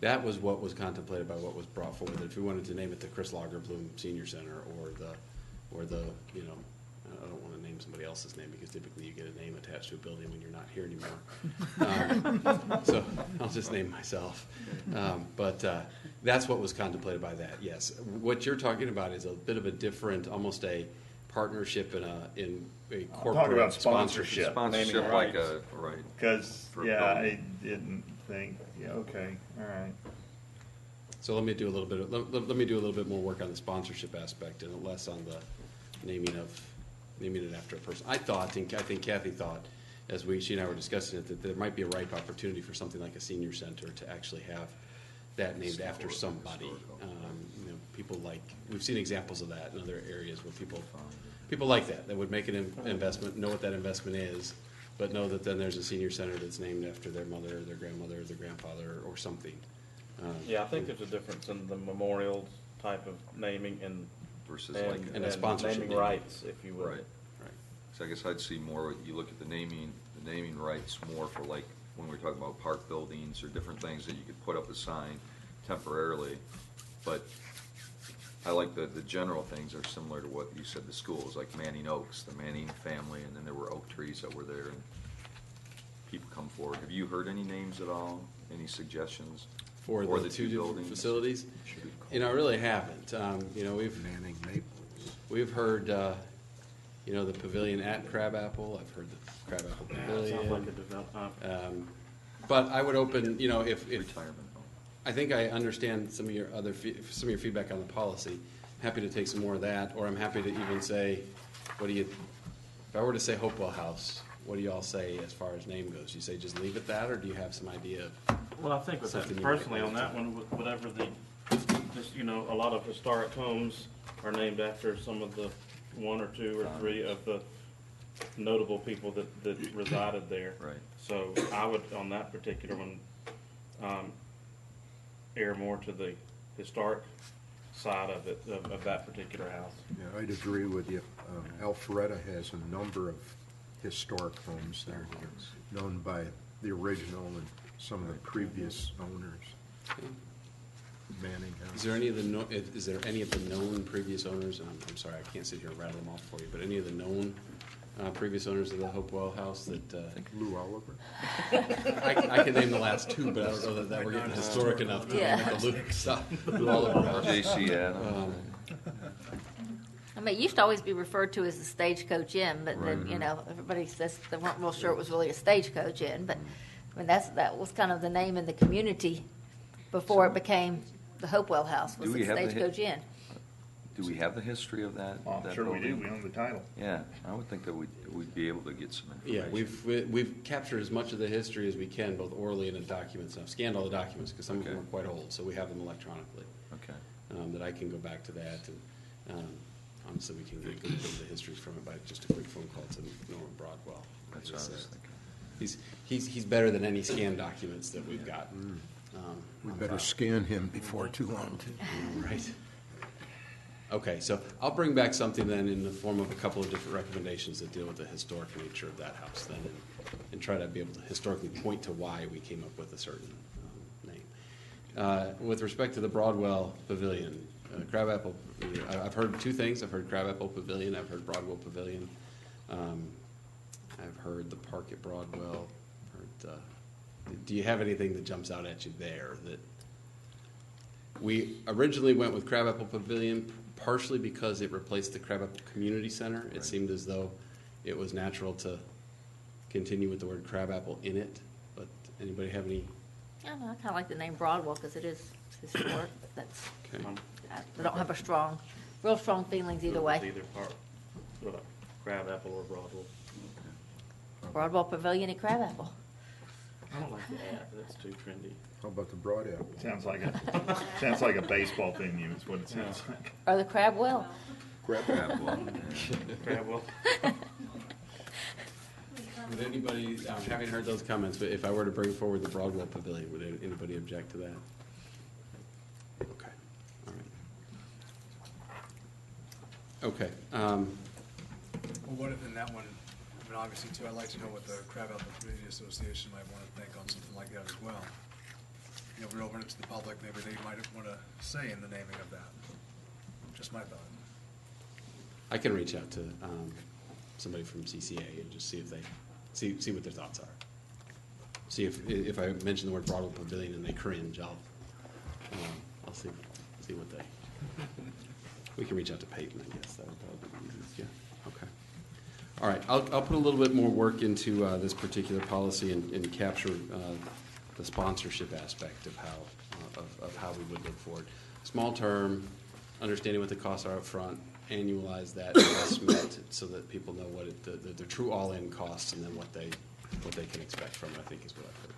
That was what was contemplated by what was brought forward. If we wanted to name it the Chris Lagerbloom Senior Center, or the you know, I don't want to name somebody else's name, because typically you get a name attached to a building when you're not here anymore. So I'll just name myself. But that's what was contemplated by that. Yes, what you're talking about is a bit of a different, almost a partnership in a corporate talking about sponsorship. Sponsorship like a, right. Because, For a yeah, building. I didn't think, yeah, okay, all right. So let me do a little bit. Let me do a little bit more work on the sponsorship aspect, and less on the naming it after a person. I think Kathy thought, as she and I were discussing it, that there might be a ripe opportunity for something like a senior center to actually have that named after somebody. You know, people like, we've seen examples of that in other areas where people like that would make an investment, know what that investment is, but know that then there's a senior center that's named after their mother or their grandmother or their grandfather or something. Yeah, I think there's a difference in the memorial type of naming and Versus and, like and a sponsorship naming name. rights, if you will. Right. So I guess I'd see more, you look at the naming rights more for like, when we're talking about park buildings or different things that you could put up a sign temporarily. But I like the general things are similar to what you said, the schools, like Manning Oaks, the Manning family, and then there were oak trees that were there, and people come forward. Have you heard any names at all? Any suggestions? For the two different buildings? facilities? Should we call You know, I really haven't. Manning Maples. We've heard, the pavilion at Crabapple. I've heard the Crabapple Pavilion. Sounds like a develop. But I would open, if retirement home? I think I understand some of your feedback on the policy. Happy to take some more of that, or I'm happy to even say, if I were to say Hopewell House, what do you all say as far as name goes? Do you say just leave it that, or do you have some idea of? Well, I think with that, Something you personally, might on like that one, whatever a lot of historic homes are named after some of the one or two or three of the notable people that resided there. Right. So I would, on that particular one, err more to the historic side of it, of that particular house. Yeah, I'd agree with you. Alpharetta has a number of historic homes there, known by the original and some of the previous owners. Manning House. Is there any of the known previous owners? I'm sorry, I can't sit here and rattle them off for you, but any of the known previous owners of the Hopewell House that? Lou Oliver. I can name the last two, but I don't know that we're getting historic enough to name the Lou Oliver House. J.C. Adams. I mean, it used to always be referred to as the Stagecoach Inn, but then, everybody says they weren't real sure it was really a Stagecoach Inn, but I mean, that was kind of the name in the community before it became the Hopewell House, was Do we the have the Stagecoach Inn. Do we have the history of that? Well, I'm that sure we do. building? We own the title. Yeah, I would think that we'd be able to get some Yeah, information. we've captured as much of the history as we can, both orally and in documents. I've scanned all the documents because some of them Okay. are quite old, so we have them electronically. Okay. That I can go back to that, and honestly, we can get a good bit of the history from it by just a quick phone call to Norman Broadwell. That's what I was thinking. He's better than any scanned documents that we've got. We on better file. scan him before too long, too. Right. Okay, so I'll bring back something then in the form of a couple of different recommendations that deal with the historic nature of that house then, and try to be able to historically point to why we came up with a certain name. With respect to the Broadwell Pavilion, Crabapple, I've heard two things. I've heard Crabapple Pavilion, I've heard Broadwell Pavilion. I've heard the park at Broadwell. Do you have anything that jumps out at you there? That we originally went with Crabapple Pavilion partially because it replaced the Crabapple Community Center. It seemed as though it was natural to continue with the word Crabapple in it. But anybody have any? I don't know, I kind of like the name Broadwell because it is historic, but that's, Okay. I don't have real strong feelings either way. Either part, Crabapple or Broadwell. Broadwell Pavilion and Crabapple. I don't like the ad, that's too trendy. How about the Broad Apple? Sounds like a baseball venue is what it sounds like. Or the Crabwell. Crabwell. Would anybody, having heard those comments, but if I were to bring forward the Broadwell Pavilion, would anybody object to that? Okay, all right. Okay. Well, what if in that one, I mean, obviously too, I'd like to know what the Crabapple Community Association might want to think on something like that as well. You know, if we open it to the public, maybe they might want to say in the naming of that. Just my thought. I can reach out to somebody from CCA and just see if they, see what their thoughts are. See if I mention the word Broadwell Pavilion and they cringe, I'll see what they, we can reach out to Peyton, I guess, that would probably be easiest, yeah, okay. All right, I'll put a little bit more work into this particular policy and capture the sponsorship aspect of how we would look forward. Small term, understanding what the costs are up front, annualize that investment so that people know what the true all-in costs and then what they can expect from it, I think is what I've heard.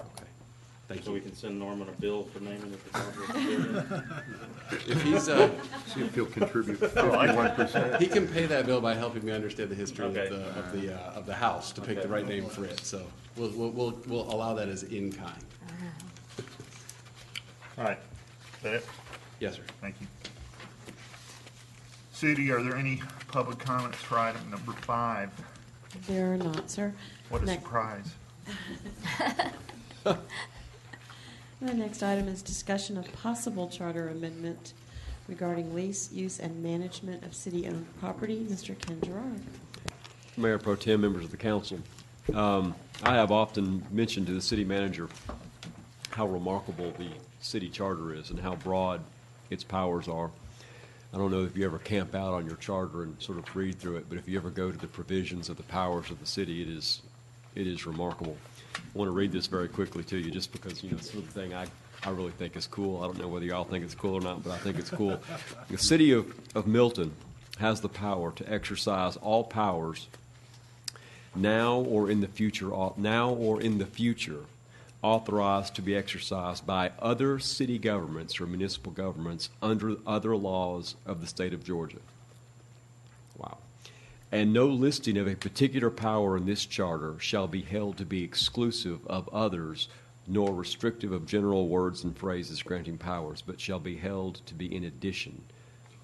Okay. Thank So you. we can send Norman a bill for naming it the Cowboys building. If he's, See if he'll contribute 51%. He can pay that bill by helping me understand the history Okay. of the house to pick the Okay. right name for it. So we'll allow that as in kind. All right. Is that it? Yes, sir. Thank you. Sudi, are there any public comments for item number 5? There are not, sir. What a Next- surprise. The next item is discussion of possible charter amendment regarding lease, use, and management of city-owned property. Mr. Ken Gerard. Mayor Pro Tem, members of the council, I have often mentioned to the city manager how remarkable the city charter is and how broad its powers are. I don't know if you ever camp out on your charter and sort of read through it, but if you ever go to the provisions of the powers of the city, it is remarkable. I want to read this very quickly to you just because, you know, it's sort of the thing I really think is cool. I don't know whether y'all think it's cool or not, but I think it's cool. The city of Milton has the power to exercise all powers now or in the future authorized to be exercised by other city governments or municipal governments under other laws of the state of Georgia. Wow. And no listing of a particular power in this charter shall be held to be exclusive of others, nor restrictive of general words and phrases granting powers, but shall be held to be in addition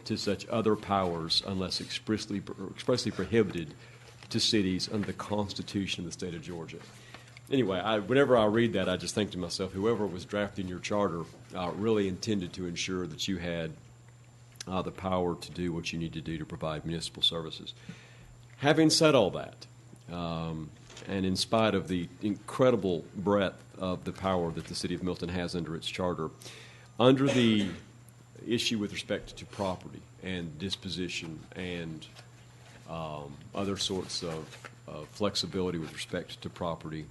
to such other powers unless expressly prohibited to cities under the Constitution of the state of Georgia. Anyway, whenever I read that, I just think to myself, whoever was drafting your charter really intended to ensure that you had the power to do what you need to do to provide municipal services. Having said all that, and in spite of the incredible breadth of the power that the city of Milton has under its charter, under the issue with respect to property and disposition and other sorts of flexibility with respect to property,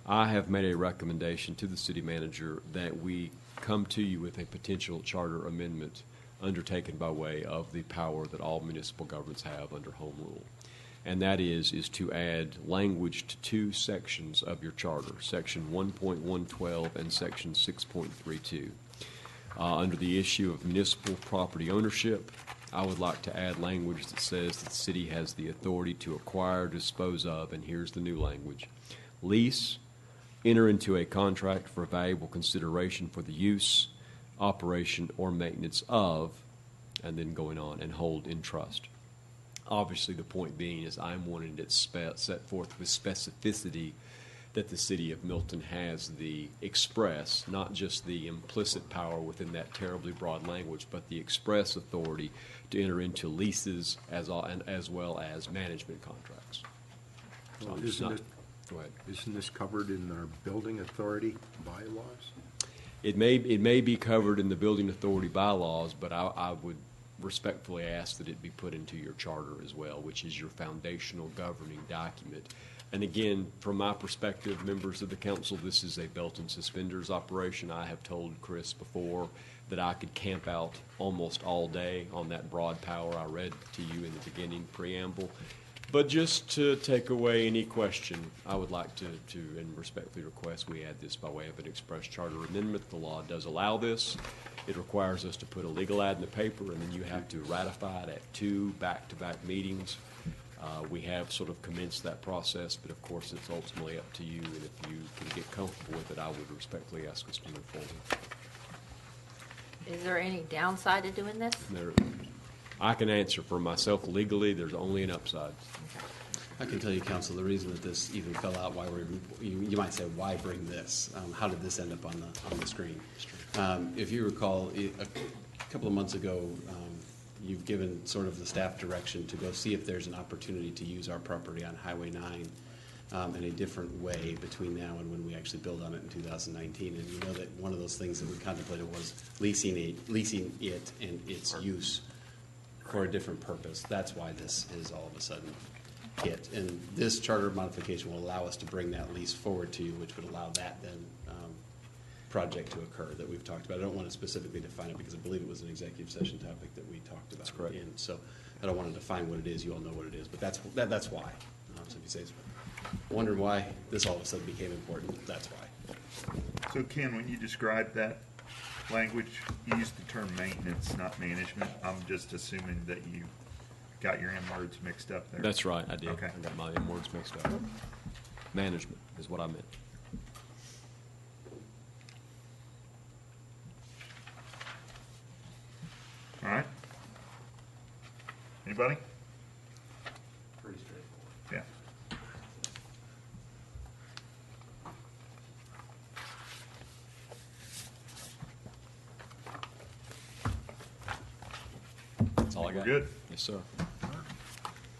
I have made a recommendation to the city manager that we come to you with a potential charter amendment undertaken by way of the power that all municipal governments have under home rule. And that is to add language to 2 sections of your charter, section 1.112 and section 6.32. Under the issue of municipal property ownership, I would like to add language that says that the city has the authority to acquire, dispose of, and here's the new language, lease, enter into a contract for valuable consideration for the use, operation, or maintenance of, and then going on, and hold in trust. Obviously, the point being is I'm wanting it set forth with specificity that the city of Milton has the express, not just the implicit power within that terribly broad language, but the express authority to enter into leases as well as management contracts. So I'm just not. Go ahead. Isn't this covered in our building authority bylaws? It may be covered in the building authority bylaws, but I would respectfully ask that it be put into your charter as well, which is your foundational governing document. And again, from my perspective, members of the council, this is a belt and suspenders operation. I have told Chris before that I could camp out almost all day on that broad power I read to you in the beginning preamble. But just to take away any question, I would like to and respectfully request we add this by way of an express charter amendment. The law does allow this. It requires us to put a legal ad in the paper, and then you have to ratify it at 2 back-to-back meetings. We have sort of commenced that process, but of course it's ultimately up to you, and if you can get comfortable with it, I would respectfully ask us to move forward. Is there any downside to doing this? I can answer for myself legally, there's only an upside. I can tell you, council, the reason that this even fell out, why you might say, why bring this? How did this end up on the screen? If you recall, a couple of months ago, you've given sort of the staff direction to go see if there's an opportunity to use our property on Highway 9 in a different way between now and when we actually build on it in 2019. And you know that one of those things that we contemplated was leasing it and its use for a different purpose. That's why this is all of a sudden hit. And this charter modification will allow us to bring that lease forward to you, which would allow that then project to occur that we've talked about. I don't want to specifically define it because I believe it was an executive session topic that we talked about. That's correct. And so I don't want to define what it is. You all know what it is, but that's why. So if you say, wondering why this all of a sudden became important, that's why. So Ken, when you describe that language, you used the term maintenance, not management. I'm just assuming that you got your M words mixed up there. That's right, I did. Okay. I got my M words mixed up. Management is what I meant. All right. Anybody? Pretty straightforward. Yeah. That's all I got. Good. Yes, sir.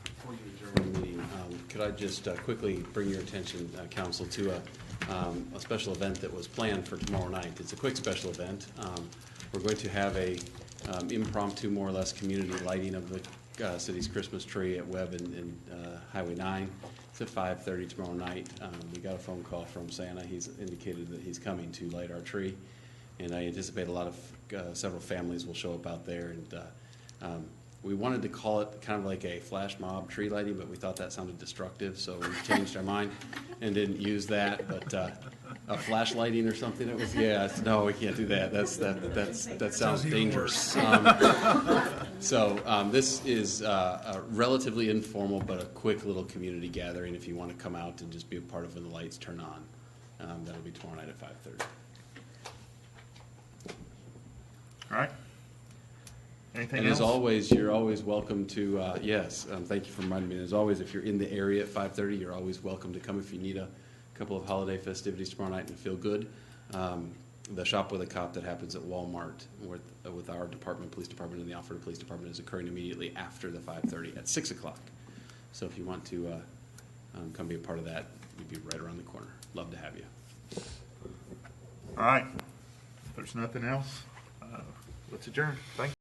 Before you adjourn the meeting, could I just quickly bring your attention, council, to a special event that was planned for tomorrow night. It's a quick special event. We're going to have a impromptu, more or less, community lighting of the city's Christmas tree at Webb and Highway 9. It's at 5:30 tomorrow night. We got a phone call from Santa. He's indicated that he's coming to light our tree, and I anticipate a lot of several families will show up out there. And we wanted to call it kind of like a flash mob tree lighting, but we thought that sounded destructive, so we changed our mind and didn't use that. But a flash lighting or something, it was, yeah, no, we can't do that. That sounds dangerous. So this is a relatively informal, but a quick little community gathering if you want to come out and just be a part of when the lights turn on. That'll be tomorrow night at 5:30. All right. Anything And else? as always, you're always welcome to, yes, thank you for reminding me. As always, if you're in the area at 5:30, you're always welcome to come if you need a couple of holiday festivities tomorrow night and feel good. The Shop with a Cop that happens at Walmart with our department, police department, and the Alfred Police Department is occurring immediately after the 5:30 at 6 o'clock. So if you want to come be a part of that, you'd be right around the corner. Love to have you. All right. If there's nothing else, let's adjourn. Thank you.